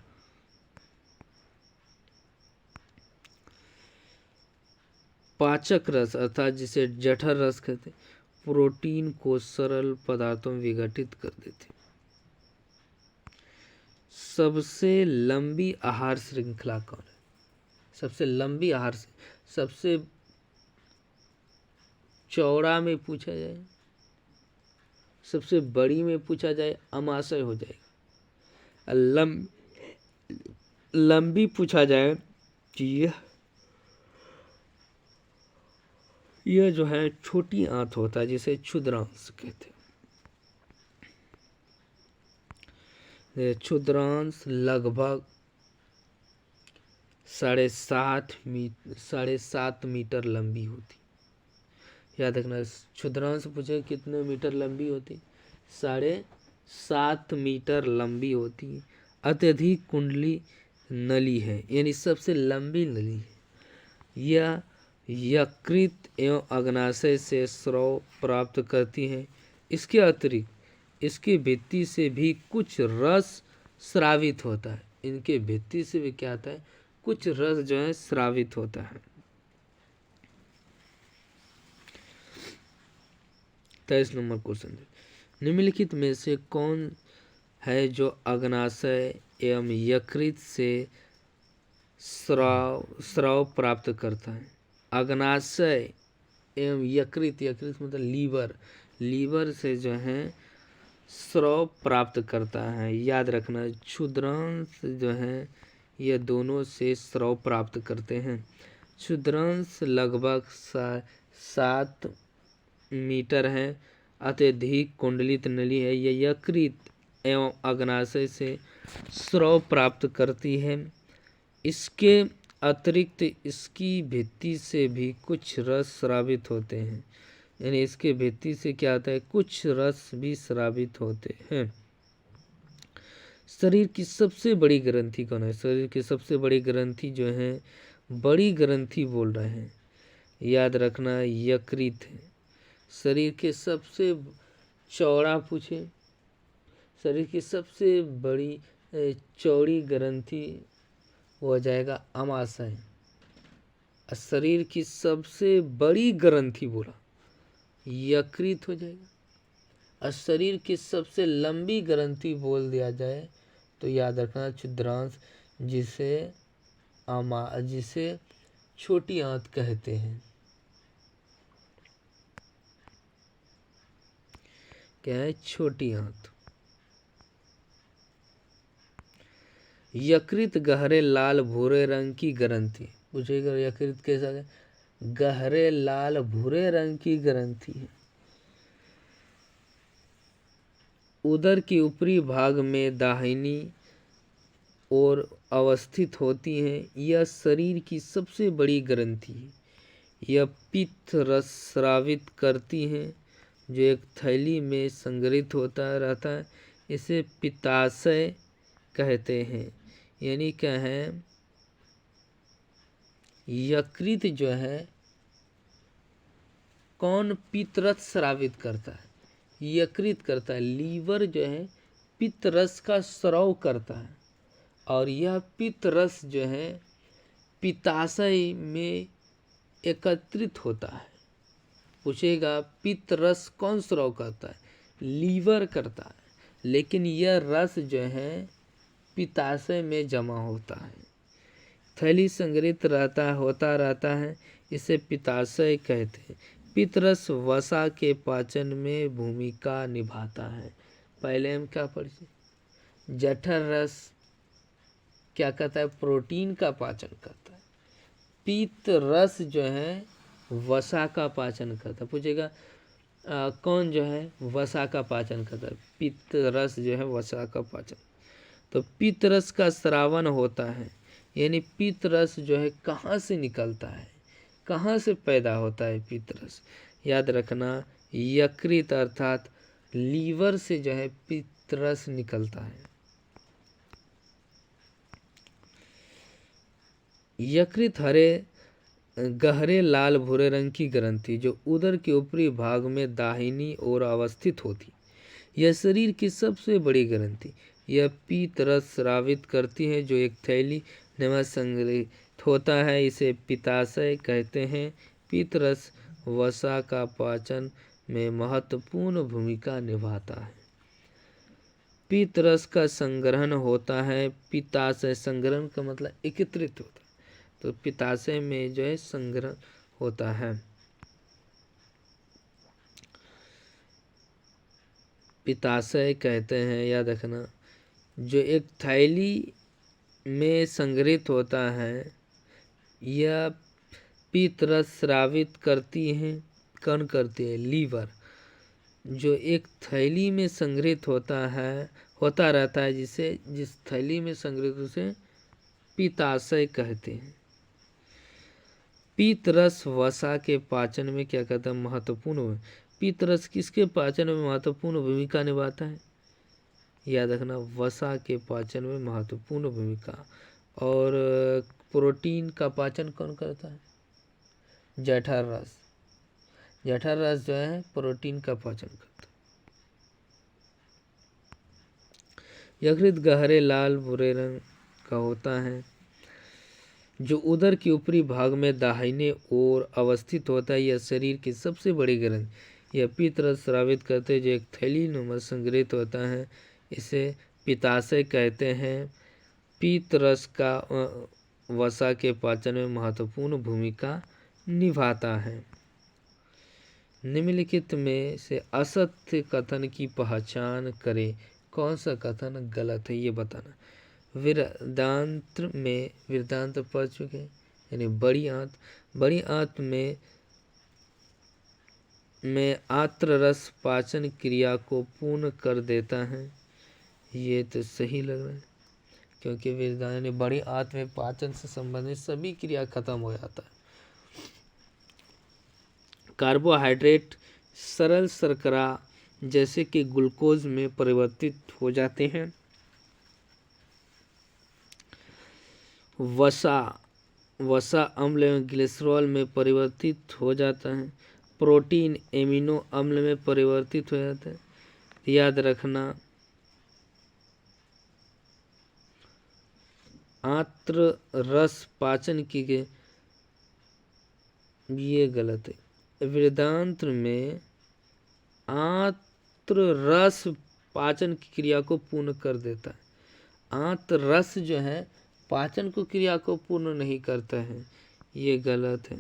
पाचक रस अर्थात जिसे जठर रस कहते हैं, प्रोटीन को सरल पदार्थों में विघटित कर देते। सबसे लंबी आहार श्रृंखला कौन है? सबसे लंबी आहार से सबसे चौड़ा में पूछा जाए, सबसे बड़ी में पूछा जाए, अमाशय हो जाएगा। लंबी पूछा जाए कि यह जो है छोटी आंत होता है, जिसे क्षुद्रांश कहते हैं। क्षुद्रांश लगभग 7.5 मीटर लंबी होती। याद रखना, क्षुद्रांश पूछे कितने मीटर लंबी होती? 7.5 मीटर लंबी होती है। अत्यधिक कुंडली नली है, यानी सबसे लंबी नली है। यह यकृत एवं अग्नाशय से स्राव प्राप्त करती है। इसके अतिरिक्त इसकी भित्ति से भी कुछ रस स्रावित होता है। इनके भित्ति से भी क्या आता है? कुछ रस जो है स्रावित होता है। 23 नंबर क्वेश्चन, निम्नलिखित में से कौन है जो अग्नाशय एवं यकृत से स्राव प्राप्त करता है? अग्नाशय एवं यकृत मतलब लीवर से जो है स्राव प्राप्त करता है। याद रखना, क्षुद्रांश जो है ये दोनों से स्राव प्राप्त करते हैं। क्षुद्रांश लगभग 7 मीटर है। अत्यधिक कुंडलित नली है। यह यकृत एवं अग्नाशय से स्राव प्राप्त करती है। इसके अतिरिक्त इसकी भित्ति से भी कुछ रस स्रावित होते हैं, यानी इसके भित्ति से क्या होता है? कुछ रस भी स्रावित होते हैं। शरीर की सबसे बड़ी ग्रंथि कौन है? शरीर की सबसे बड़ी ग्रंथि जो है, बड़ी ग्रंथि बोल रहे हैं, याद रखना यकृत है। शरीर के सबसे चौड़ा पूछे, शरीर की सबसे बड़ी चौड़ी ग्रंथि हो जाएगा अमाशय। शरीर की सबसे बड़ी ग्रंथि बोला, यकृत हो जाएगा। और शरीर की सबसे लंबी ग्रंथि बोल दिया जाए तो याद रखना क्षुद्रांश, जिसे छोटी आंत कहते हैं। क्या है? छोटी आंत। यकृत गहरे लाल भूरे रंग की ग्रंथि, पूछेगा यकृत कैसा है? गहरे लाल भूरे रंग की ग्रंथि है। उदर की ऊपरी भाग में दाहिनी ओर अवस्थित होती है। यह शरीर की सबसे बड़ी ग्रंथि है। यह पित्त रस स्रावित करती है, जो एक थैली में संग्रहित होता रहता है। इसे पित्ताशय कहते हैं। यानी क्या है? यकृत जो है कौन पित्तरस स्रावित करता है? यकृत करता है। लीवर जो है पित्तरस का स्राव करता है और यह पित्तरस जो है पित्ताशय में एकत्रित होता है। पूछेगा पित्तरस कौन स्राव करता है? लीवर करता है, लेकिन यह रस जो है पित्ताशय में जमा होता है। थैली संग्रहित होता रहता है, इसे पित्ताशय कहते हैं। पित्तरस वसा के पाचन में भूमिका निभाता है। पहले हम क्या पढ़े? जठर रस क्या करता है? प्रोटीन का पाचन करता है। पित्त रस जो है वसा का पाचन करता है। पूछेगा कौन जो है वसा का पाचन करता है? पित्त रस जो है वसा का पाचन। तो पित्त रस का स्रावन होता है, यानी पित्त रस जो है कहाँ से निकलता है, कहाँ से पैदा होता है पित्त रस? याद रखना, यकृत अर्थात लीवर से जो है पित्त रस निकलता है। यकृत गहरे लाल भूरे रंग की ग्रंथि जो उदर के ऊपरी भाग में दाहिनी ओर अवस्थित होती। यह शरीर की सबसे बड़ी ग्रंथि। यह पित्त रस स्रावित करती है जो एक थैली में संग्रहित होता है। इसे पित्ताशय कहते हैं। पित्त रस वसा का पाचन में महत्वपूर्ण भूमिका निभाता है। पित्त रस का संग्रहण होता है पित्ताशय। संग्रहण का मतलब एकत्रित होता है, तो पित्ताशय में जो है संग्रहण होता है। पित्ताशय कहते हैं, याद रखना, जो एक थैली में संग्रहित होता है। यह पित्त रस स्रावित करती है। कौन करती है? लीवर। जो एक थैली में संग्रहित होता रहता है, जिस थैली में संग्रहित उसे पित्ताशय कहते हैं। पित्त रस वसा के पाचन में क्या कहता है? महत्वपूर्ण। पित्त रस किसके पाचन में महत्वपूर्ण भूमिका निभाता है? याद रखना, वसा के पाचन में महत्वपूर्ण भूमिका। और प्रोटीन का पाचन कौन करता है? जठर रस। जठर रस जो है प्रोटीन का पाचन करता है। यकृत गहरे लाल भूरे रंग का होता है जो उदर के ऊपरी भाग में दाहिने ओर अवस्थित होता है। यह शरीर की सबसे बड़ी ग्रंथि। यह पित्त रस स्रावित करते जो एक थैली नुमा संग्रहित होता है। इसे पित्ताशय कहते हैं। पित्त रस का वसा के पाचन में महत्वपूर्ण भूमिका निभाता है। निम्नलिखित में से असत्य कथन की पहचान करें। कौन सा कथन गलत है ये बताना। वेदांत पढ़ चुके, यानी बड़ी आंत में आत्र रस पाचन क्रिया को पूर्ण कर देता है। ये तो सही लग रहा है, क्योंकि वेदांत ने बड़ी आंत में पाचन से संबंधित सभी क्रिया खत्म हो जाता है। कार्बोहाइड्रेट सरल शर्करा जैसे कि ग्लूकोज में परिवर्तित हो जाते हैं। वसा अम्ल एवं ग्लिसरॉल में परिवर्तित हो जाता है। प्रोटीन एमिनो अम्ल में परिवर्तित हो जाता है। याद रखना, आत्र रस पाचन की ये गलत है। वेदांत में आत्र रस पाचन की क्रिया को पूर्ण कर देता है। आत्र रस जो है पाचन को क्रिया को पूर्ण नहीं करता है, ये गलत है।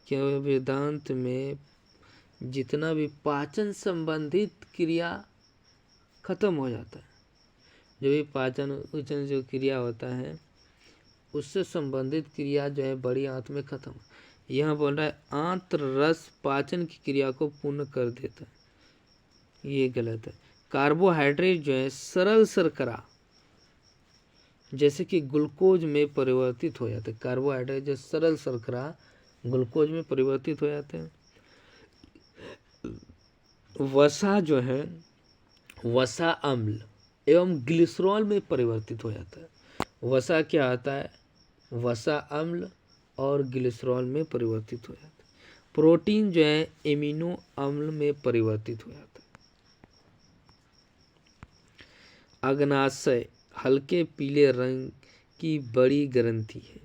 क्या वेदांत में जितना भी पाचन संबंधित क्रिया खत्म हो जाता है। जो भी पाचन जो क्रिया होता है उससे संबंधित क्रिया जो है बड़ी आंत में खत्म। यह बोल रहा है आंत्र रस पाचन की क्रिया को पूर्ण कर देता है, ये गलत है। कार्बोहाइड्रेट जो है सरल शर्करा जैसे कि ग्लूकोज में परिवर्तित हो जाते हैं। कार्बोहाइड्रेट जो सरल शर्करा ग्लूकोज में परिवर्तित हो जाते हैं। वसा जो है वसा अम्ल एवं ग्लिसरॉल में परिवर्तित हो जाता है। वसा क्या आता है? वसा अम्ल और ग्लिसरॉल में परिवर्तित हो जाता है। प्रोटीन जो है एमिनो अम्ल में परिवर्तित हो जाता है। अग्नाशय हल्के पीले रंग की बड़ी ग्रंथि है।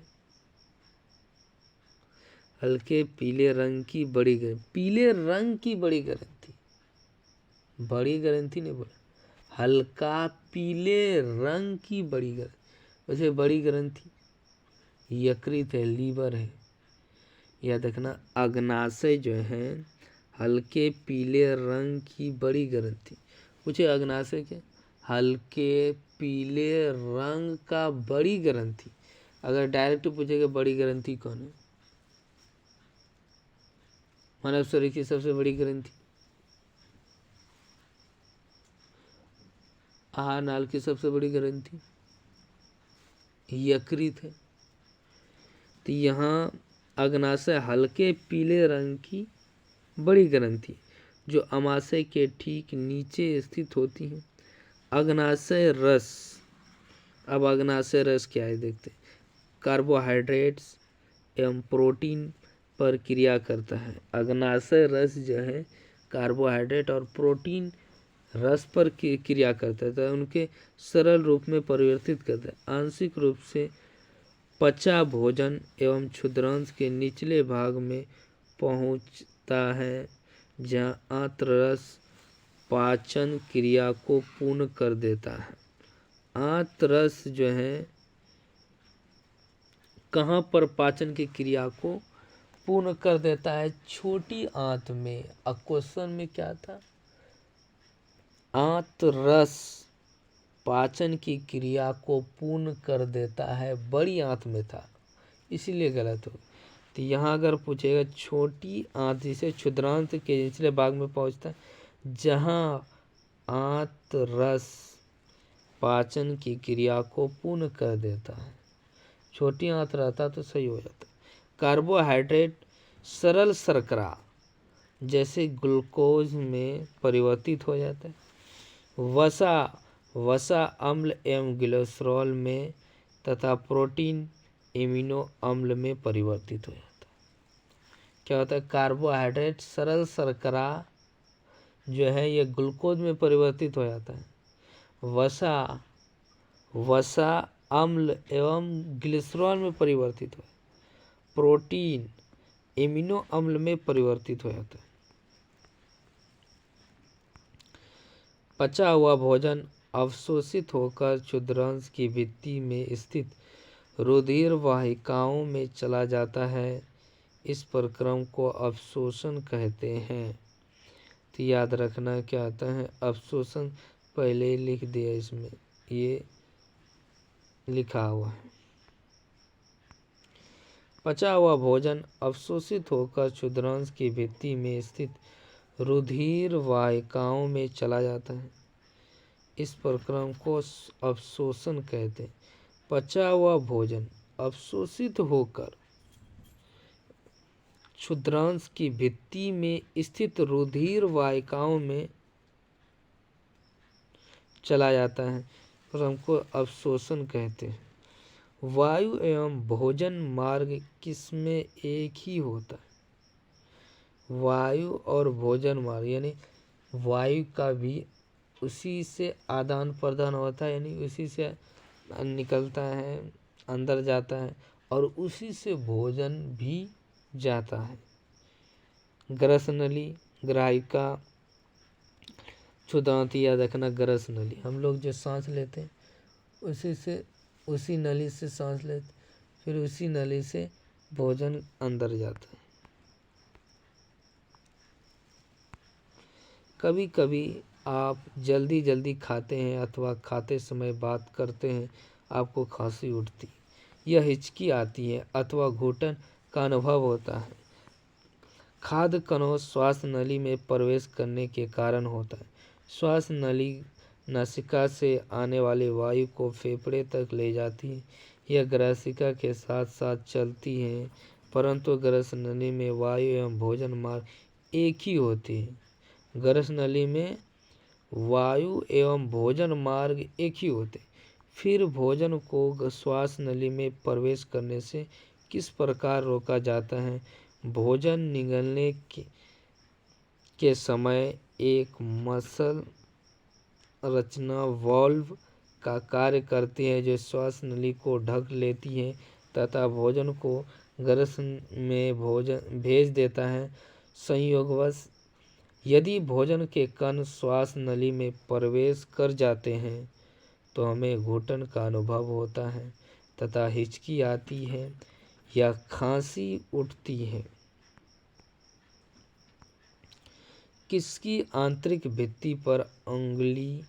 हल्के पीले रंग की बड़ी ग्रंथि, पीले रंग की बड़ी ग्रंथि, बड़ी ग्रंथि नहीं बोला, हल्का पीले रंग की बड़ी ग्रंथि। वैसे बड़ी ग्रंथि यकृत है, लीवर है। यह देखना अग्नाशय जो है हल्के पीले रंग की बड़ी ग्रंथि। पूछे अग्नाशय क्या, हल्के पीले रंग का बड़ी ग्रंथि। अगर डायरेक्ट पूछेगा बड़ी ग्रंथि कौन है, मानव शरीर की सबसे बड़ी ग्रंथि, आहार नाल की सबसे बड़ी ग्रंथि यकृत है। तो यहाँ अग्नाशय हल्के पीले रंग की बड़ी ग्रंथि जो अमाशय के ठीक नीचे स्थित होती है। अग्नाशय रस, अब अग्नाशय रस क्या है देखते हैं। कार्बोहाइड्रेट्स एवं प्रोटीन पर क्रिया करता है। अग्नाशय रस जो है कार्बोहाइड्रेट और प्रोटीन रस पर क्रिया करता है, तो उनके सरल रूप में परिवर्तित करता है। आंशिक रूप से पचा भोजन एवं क्षुद्रांश के निचले भाग में पहुंचता है, जहां आंत्र रस पाचन क्रिया को पूर्ण कर देता है। आंत्र रस जो है कहाँ पर पाचन की क्रिया को पूर्ण कर देता है, छोटी आंत में। क्वेश्चन में क्या था, आंत्र रस पाचन की क्रिया को पूर्ण कर देता है, बड़ी आंत में था इसीलिए गलत हो। तो यहाँ अगर पूछेगा छोटी आंत जिसे क्षुद्रांत के निचले भाग में पहुँचता है, जहाँ आंत्र रस पाचन की क्रिया को पूर्ण कर देता है, छोटी आंत रहता तो सही हो जाता। कार्बोहाइड्रेट सरल शर्करा जैसे ग्लूकोज में परिवर्तित हो जाता है। वसा अम्ल एवं ग्लिसरॉल में तथा प्रोटीन एमिनो अम्ल में परिवर्तित हो जाता है। क्या होता है, कार्बोहाइड्रेट सरल शर्करा जो है ये ग्लूकोज में परिवर्तित हो जाता है। वसा अम्ल एवं ग्लिसरॉल में परिवर्तित हो, प्रोटीन एमिनो अम्ल में परिवर्तित हो जाता है। पचा हुआ भोजन अवशोषित होकर क्षुद्रांश की भित्ति में स्थित रुधिर वाहिकाओं में चला जाता है। इस प्रक्रम को अवशोषण कहते हैं। तो याद रखना क्या आता है अवशोषण, पहले ही लिख दिया, इसमें ये लिखा हुआ है। पचा हुआ भोजन अवशोषित होकर क्षुद्रांश की भित्ति में स्थित रुधिर वाहिकाओं में चला जाता है। इस प्रक्रम को अवशोषण कहते हैं। पचा हुआ भोजन अवशोषित होकर क्षुद्रांश की भित्ति में स्थित रुधिर वाहिकाओं में चला जाता है, प्रक्रम को अवशोषण कहते हैं। वायु एवं भोजन मार्ग किसमें एक ही होता है, वायु और भोजन मार्ग, यानी वायु का भी उसी से आदान प्रदान होता है, यानी उसी से निकलता है, अंदर जाता है, और उसी से भोजन भी जाता है। ग्रस नली, ग्राहिका, क्षुद्रांति, याद रखना ग्रस नली, हम लोग जो सांस लेते हैं उसी नली से सांस लेते, फिर उसी नली से भोजन अंदर जाता है। कभी कभी आप जल्दी जल्दी खाते हैं अथवा खाते समय बात करते हैं, आपको खांसी उठती, यह हिचकी आती है अथवा घुटन का अनुभव होता है। खाद्य कणों श्वास नली में प्रवेश करने के कारण होता है। श्वास नली नासिका से आने वाली वायु को फेफड़े तक ले जाती है। यह ग्रासिका के साथ साथ चलती है, परंतु ग्रस नली में वायु एवं भोजन मार्ग एक ही होते हैं। ग्रस नली में वायु एवं भोजन मार्ग एक ही होते, फिर भोजन को श्वास नली में प्रवेश करने से किस प्रकार रोका जाता है? भोजन निगलने के समय एक मसल रचना वाल्व का कार्य करती है जो श्वास नली को ढक लेती है तथा भोजन को गरस में भोजन भेज देता है। संयोगवश यदि भोजन के कण श्वास नली में प्रवेश कर जाते हैं तो हमें घुटन का अनुभव होता है तथा हिचकी आती है या खांसी उठती है। किसकी आंतरिक भित्ति पर अंगुली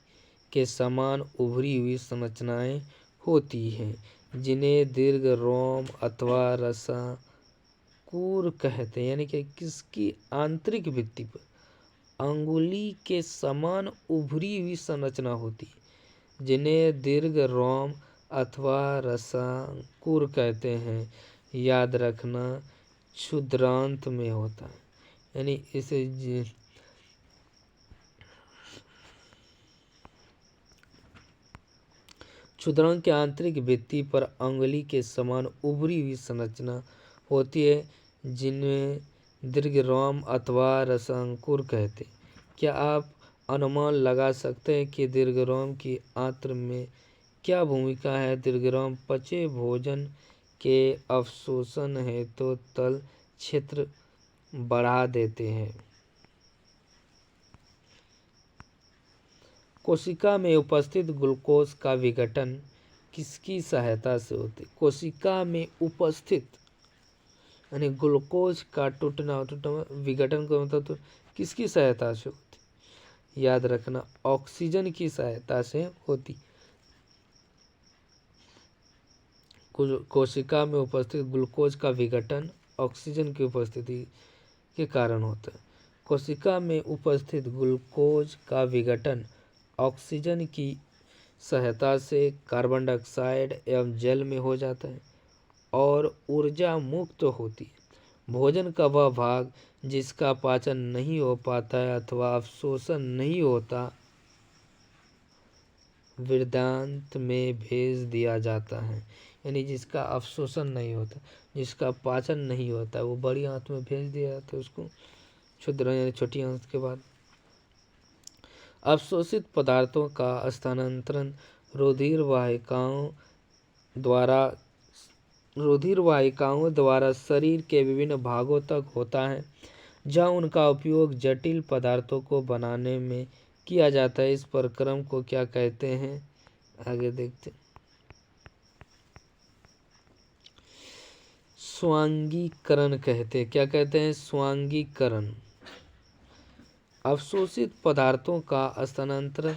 के समान उभरी हुई संरचनाएं होती हैं जिन्हें दीर्घ रोम अथवा रसाकूर कहते हैं? यानी कि किसकी आंतरिक भित्ति पर अंगुली के समान उभरी हुई संरचना होती है जिन्हें दीर्घ रोम अथवा रसाकूर कहते हैं। याद रखना क्षुद्रांत में होता है, यानी इसे क्षुद्रांत के आंतरिक भित्ति पर अंगुली के समान उभरी हुई संरचना होती है जिन्हें दीर्घ रोम अथवा रसांकुर कहते हैं। क्या आप अनुमान लगा सकते हैं कि दीर्घ रोम की आंत्र में क्या भूमिका है? दीर्घ रोम पचे भोजन के अवशोषण हेतु तल क्षेत्र बढ़ा देते हैं। कोशिका में उपस्थित ग्लूकोज का विघटन किसकी सहायता से होती है? कोशिका में उपस्थित यानी ग्लूकोज का टूटना विघटन का मतलब तो किसकी सहायता से होती? याद रखना ऑक्सीजन की सहायता से होती। कोशिका में उपस्थित ग्लूकोज का विघटन ऑक्सीजन की उपस्थिति के कारण होता है। कोशिका में उपस्थित ग्लूकोज का विघटन ऑक्सीजन की सहायता से कार्बन डाइऑक्साइड एवं जल में हो जाता है और ऊर्जा मुक्त होती है। भोजन का वह भाग जिसका पाचन नहीं हो पाता है अथवा अवशोषण नहीं होता वृद्धांत में भेज दिया जाता है। यानी जिसका अवशोषण नहीं होता, जिसका पाचन नहीं होता, वो बड़ी आंत में भेज दिया जाता है उसको क्षुद्र यानी छोटी आंत के बाद। अवशोषित पदार्थों का स्थानांतरण रुधिर वाहिकाओं द्वारा शरीर के विभिन्न भागों तक होता है जहां उनका उपयोग जटिल पदार्थों को बनाने में किया जाता है। इस प्रक्रम को क्या कहते हैं? आगे देखते हैं। स्वांगीकरण कहते हैं। क्या कहते हैं? स्वांगीकरण। अवशोषित पदार्थों का स्थानांतरण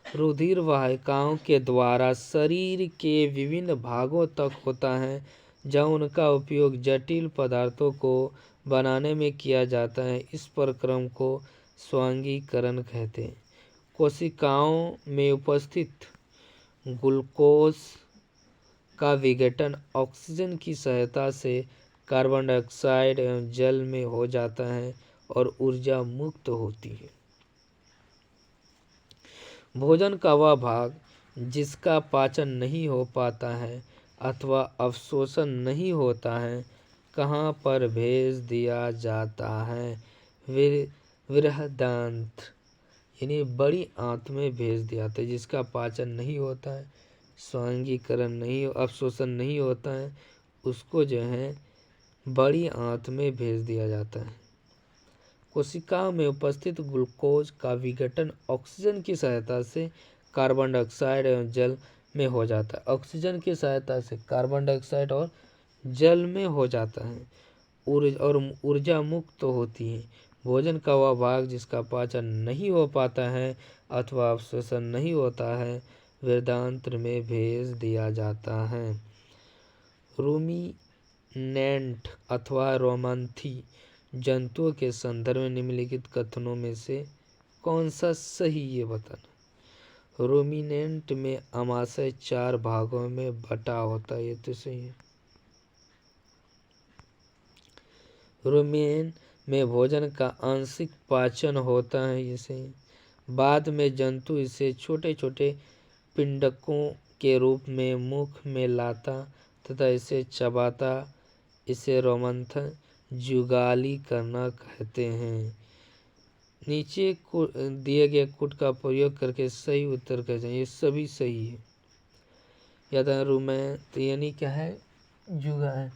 रुधिर वाहिकाओं के द्वारा शरीर के विभिन्न भागों तक होता है जहां उनका उपयोग जटिल पदार्थों को बनाने में किया जाता है। इस प्रक्रम को स्वांगीकरण कहते हैं। कोशिकाओं में उपस्थित ग्लूकोज का विघटन ऑक्सीजन की सहायता से कार्बन डाइऑक्साइड एवं जल में हो जाता है और ऊर्जा मुक्त होती है। भोजन का वह भाग जिसका पाचन नहीं हो पाता है अथवा अवशोषण नहीं होता है कहाँ पर भेज दिया जाता है? बृहदांत यानी बड़ी आंत में भेज दिया जाता है। जिसका पाचन नहीं होता है, स्वांगीकरण नहीं, अवशोषण नहीं होता है, उसको जो है बड़ी आंत में भेज दिया जाता है। कोशिकाओं में उपस्थित ग्लूकोज का विघटन ऑक्सीजन की सहायता से कार्बन डाइऑक्साइड एवं जल में हो जाता है। ऑक्सीजन की सहायता से कार्बन डाइऑक्साइड और जल में हो जाता है और ऊर्जा मुक्त होती है। भोजन का वह भाग जिसका पाचन नहीं हो पाता है अथवा अवशोषण नहीं होता है वृद्धांत्र में भेज दिया जाता है। रूमिनेंट अथवा रोमांथी जंतुओं के संदर्भ में निम्नलिखित कथनों में से कौन सा सही ये बताना। रूमिनेंट में आमाशय 4 भागों में बटा होता है, ये तो सही है। रूमिनेंट में भोजन का आंशिक पाचन होता है, ये सही है। बाद में जंतु इसे छोटे छोटे पिंडकों के रूप में मुख में लाता तथा इसे चबाता इसे रोमंथन जुगाली करना कहते हैं। नीचे को दिए गए कोड का प्रयोग करके सही उत्तर कैसे, ये सभी सही है। याद है रूमेन तो यानी क्या है, जुगा है।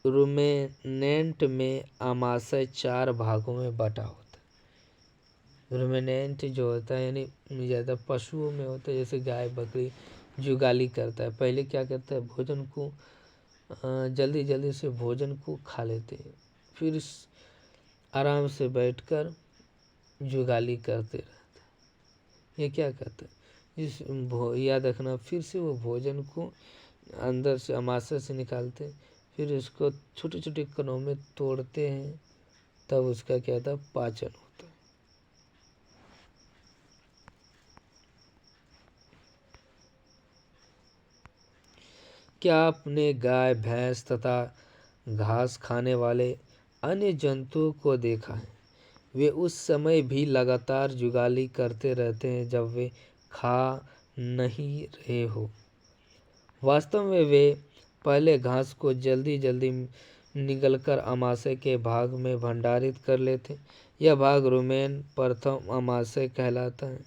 रूमेनेंट में आमाशय 4 भागों में बटा होता है। रूमेनेंट जो होता है यानी ज़्यादा पशुओं में होता है, जैसे गाय बकरी जुगाली करता है। पहले क्या करता है, भोजन को जल्दी जल्दी से भोजन को खा लेते हैं, फिर आराम से बैठकर जुगाली करते रहता है। ये क्या करता है, याद रखना, फिर से वो भोजन को अंदर से आमाशय से निकालते हैं, फिर उसको छोटे छोटे कणों में तोड़ते हैं, तब उसका क्या होता है, पाचन होता है। क्या आपने गाय भैंस तथा घास खाने वाले अन्य जंतुओं को देखा है? वे उस समय भी लगातार जुगाली करते रहते हैं जब वे खा नहीं रहे हो। वास्तव में वे पहले घास को जल्दी जल्दी निगलकर आमाशय के भाग में भंडारित कर लेते। यह भाग रुमेन प्रथम आमाशय कहलाता है।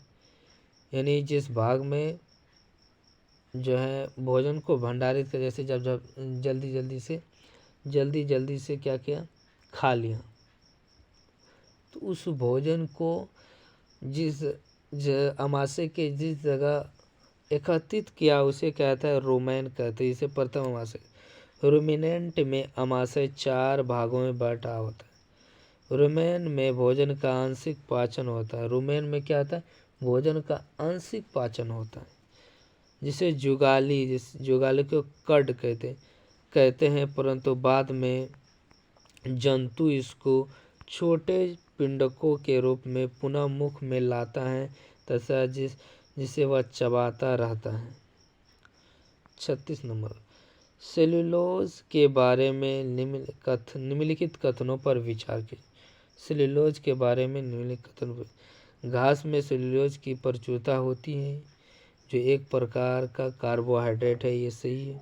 यानी जिस भाग में जो है भोजन को भंडारित कर, जैसे जब जब जल्दी जल्दी से क्या किया, खा लिया, तो उस भोजन को जिस आमाशय के जिस जगह एकत्रित किया उसे कहता है रुमेन कहते हैं। इसे प्रथम आमाशय। रुमिनेंट में आमाशय 4 भागों में बटा होता है। रुमेन में भोजन का आंशिक पाचन होता है। रुमेन में क्या होता है, भोजन का आंशिक पाचन होता है, जिसे जुगाली को कर्ड कहते हैं, परंतु बाद में जंतु इसको छोटे पिंडकों के रूप में पुनः मुख में लाता है तथा जिसे वह चबाता रहता है। 36 नंबर, सेल्यूलोज के बारे में निम्नलिखित कथनों पर विचार कीजिए। सेल्यूलोज के बारे में निम्नलिखित कथन। घास में सेल्यूलोज की प्रचुरता होती है, जो एक प्रकार का कार्बोहाइड्रेट है, ये सही है।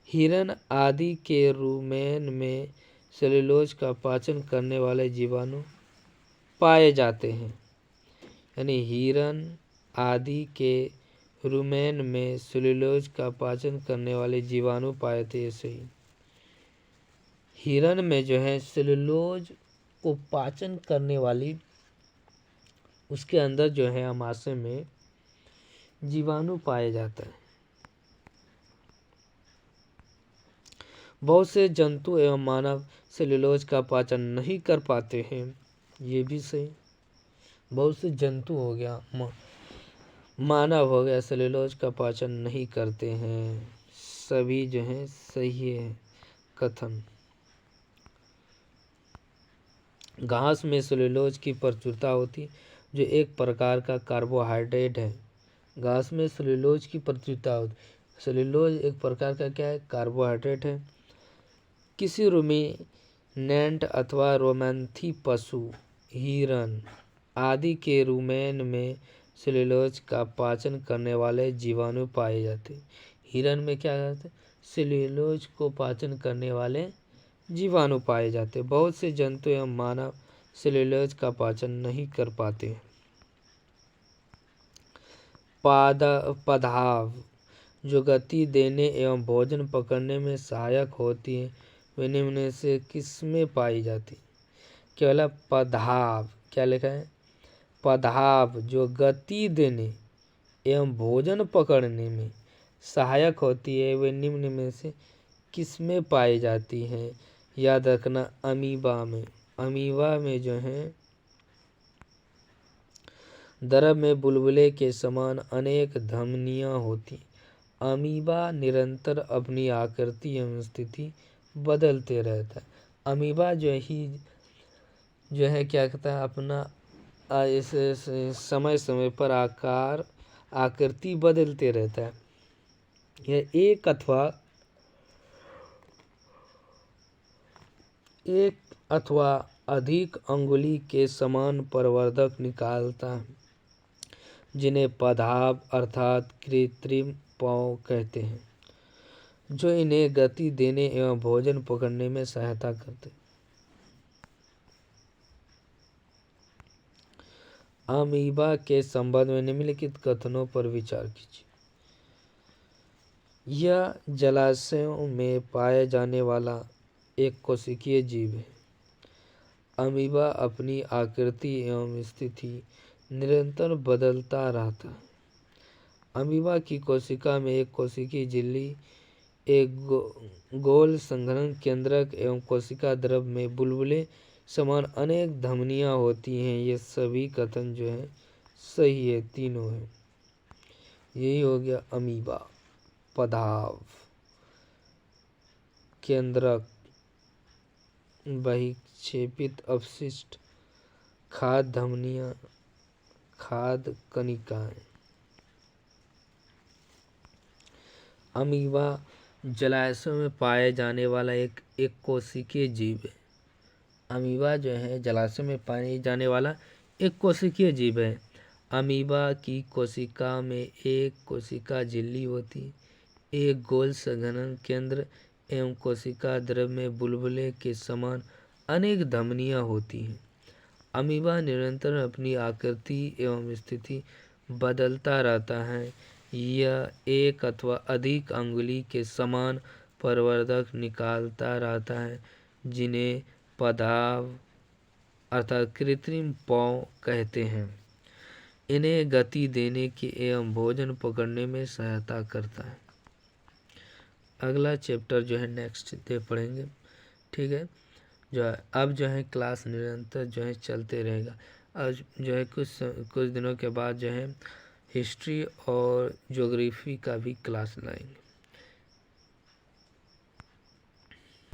हिरन आदि के रुमेन में सेल्यूलोज का पाचन करने वाले जीवाणु पाए जाते हैं। यानी हिरन आदि के रुमेन में सेल्यूलोज का पाचन करने वाले जीवाणु पाए थे, ये सही। हिरन में जो है सेल्यूलोज को पाचन करने वाली, उसके अंदर जो है आमाशय में जीवाणु पाया जाता है। बहुत से जंतु एवं मानव सेल्यूलोज का पाचन नहीं कर पाते हैं, ये भी सही। बहुत से जंतु हो गया, मानव हो गया, सेल्यूलोज का पाचन नहीं करते हैं, सभी जो है सही है कथन। घास में सेल्यूलोज की प्रचुरता होती, जो एक प्रकार का कार्बोहाइड्रेट है। घास में सेल्यूलोज की प्रचुरता होती। सेल्यूलोज एक प्रकार का क्या है, कार्बोहाइड्रेट है। किसी रुमिनेंट अथवा रोमैंथी पशु, हिरन आदि के रुमेन में सेल्यूलोज का पाचन करने वाले जीवाणु पाए जाते। हिरन में क्या करते, सेल्यूलोज को पाचन करने वाले जीवाणु पाए जाते। बहुत से जंतु एवं मानव सेल्यूलोज का पाचन नहीं कर पाते। पदाव जो गति देने एवं भोजन पकड़ने में सहायक होती है, वे निम्न से किसमें पाई जाती। केवल पदाव, क्या लिखा है, पदाव जो गति देने एवं भोजन पकड़ने में सहायक होती है, वे निम्न में से किसमें पाई जाती हैं। याद रखना, अमीबा में। अमीबा में जो है द्रव में बुलबुले के समान अनेक धमनियाँ होती। अमीबा निरंतर अपनी आकृति एवं स्थिति बदलते रहता है। अमीबा जो है क्या कहता है, अपना समय समय पर आकृति बदलते रहता है। यह एक अथवा अधिक अंगुली के समान प्रवर्धक निकालता है, जिन्हें पदाव अर्थात कृत्रिम पाँव कहते हैं। जो इन्हें गति देने एवं भोजन पकड़ने में सहायता करते। अमीबा के संबंध में निम्नलिखित कथनों पर विचार कीजिए। यह जलाशयों में पाया जाने वाला एक कोशिकीय जीव है। अमीबा अपनी आकृति एवं स्थिति निरंतर बदलता रहता है। अमीबा की कोशिका में एक कोशिकीय झिल्ली, एक गोल संघनन केंद्रक एवं कोशिका द्रव में बुलबुले समान अनेक धमनियां होती हैं। ये सभी कथन जो है सही है, तीनों है। यही हो गया अमीबा। पदाव, केंद्रक, बहिक्षेपित अपशिष्ट, खाद्य धमनियां, खाद्य कणिकाएं। अमीबा जलाशयों में पाए जाने वाला एक कोशिकीय जीव है। अमीबा जो है जलाशय में पाए जाने वाला एक कोशिकीय जीव है। अमीबा की कोशिका में एक कोशिका झिल्ली होती, एक गोल संघनन केंद्र एवं कोशिका द्रव में बुलबुले के समान अनेक धमनियां होती हैं। अमीबा निरंतर अपनी आकृति एवं स्थिति बदलता रहता है। यह एक अथवा अधिक अंगुली के समान प्रवर्धक निकालता रहता है, जिन्हें पदाव अर्थात कृत्रिम पौ कहते हैं। इन्हें गति देने की एवं भोजन पकड़ने में सहायता करता है। अगला चैप्टर जो है नेक्स्ट डे पढ़ेंगे, ठीक है। जो है अब जो है क्लास निरंतर जो है चलते रहेगा। आज जो है कुछ दिनों के बाद जो है हिस्ट्री और ज्योग्राफी का भी क्लास लाएंगे।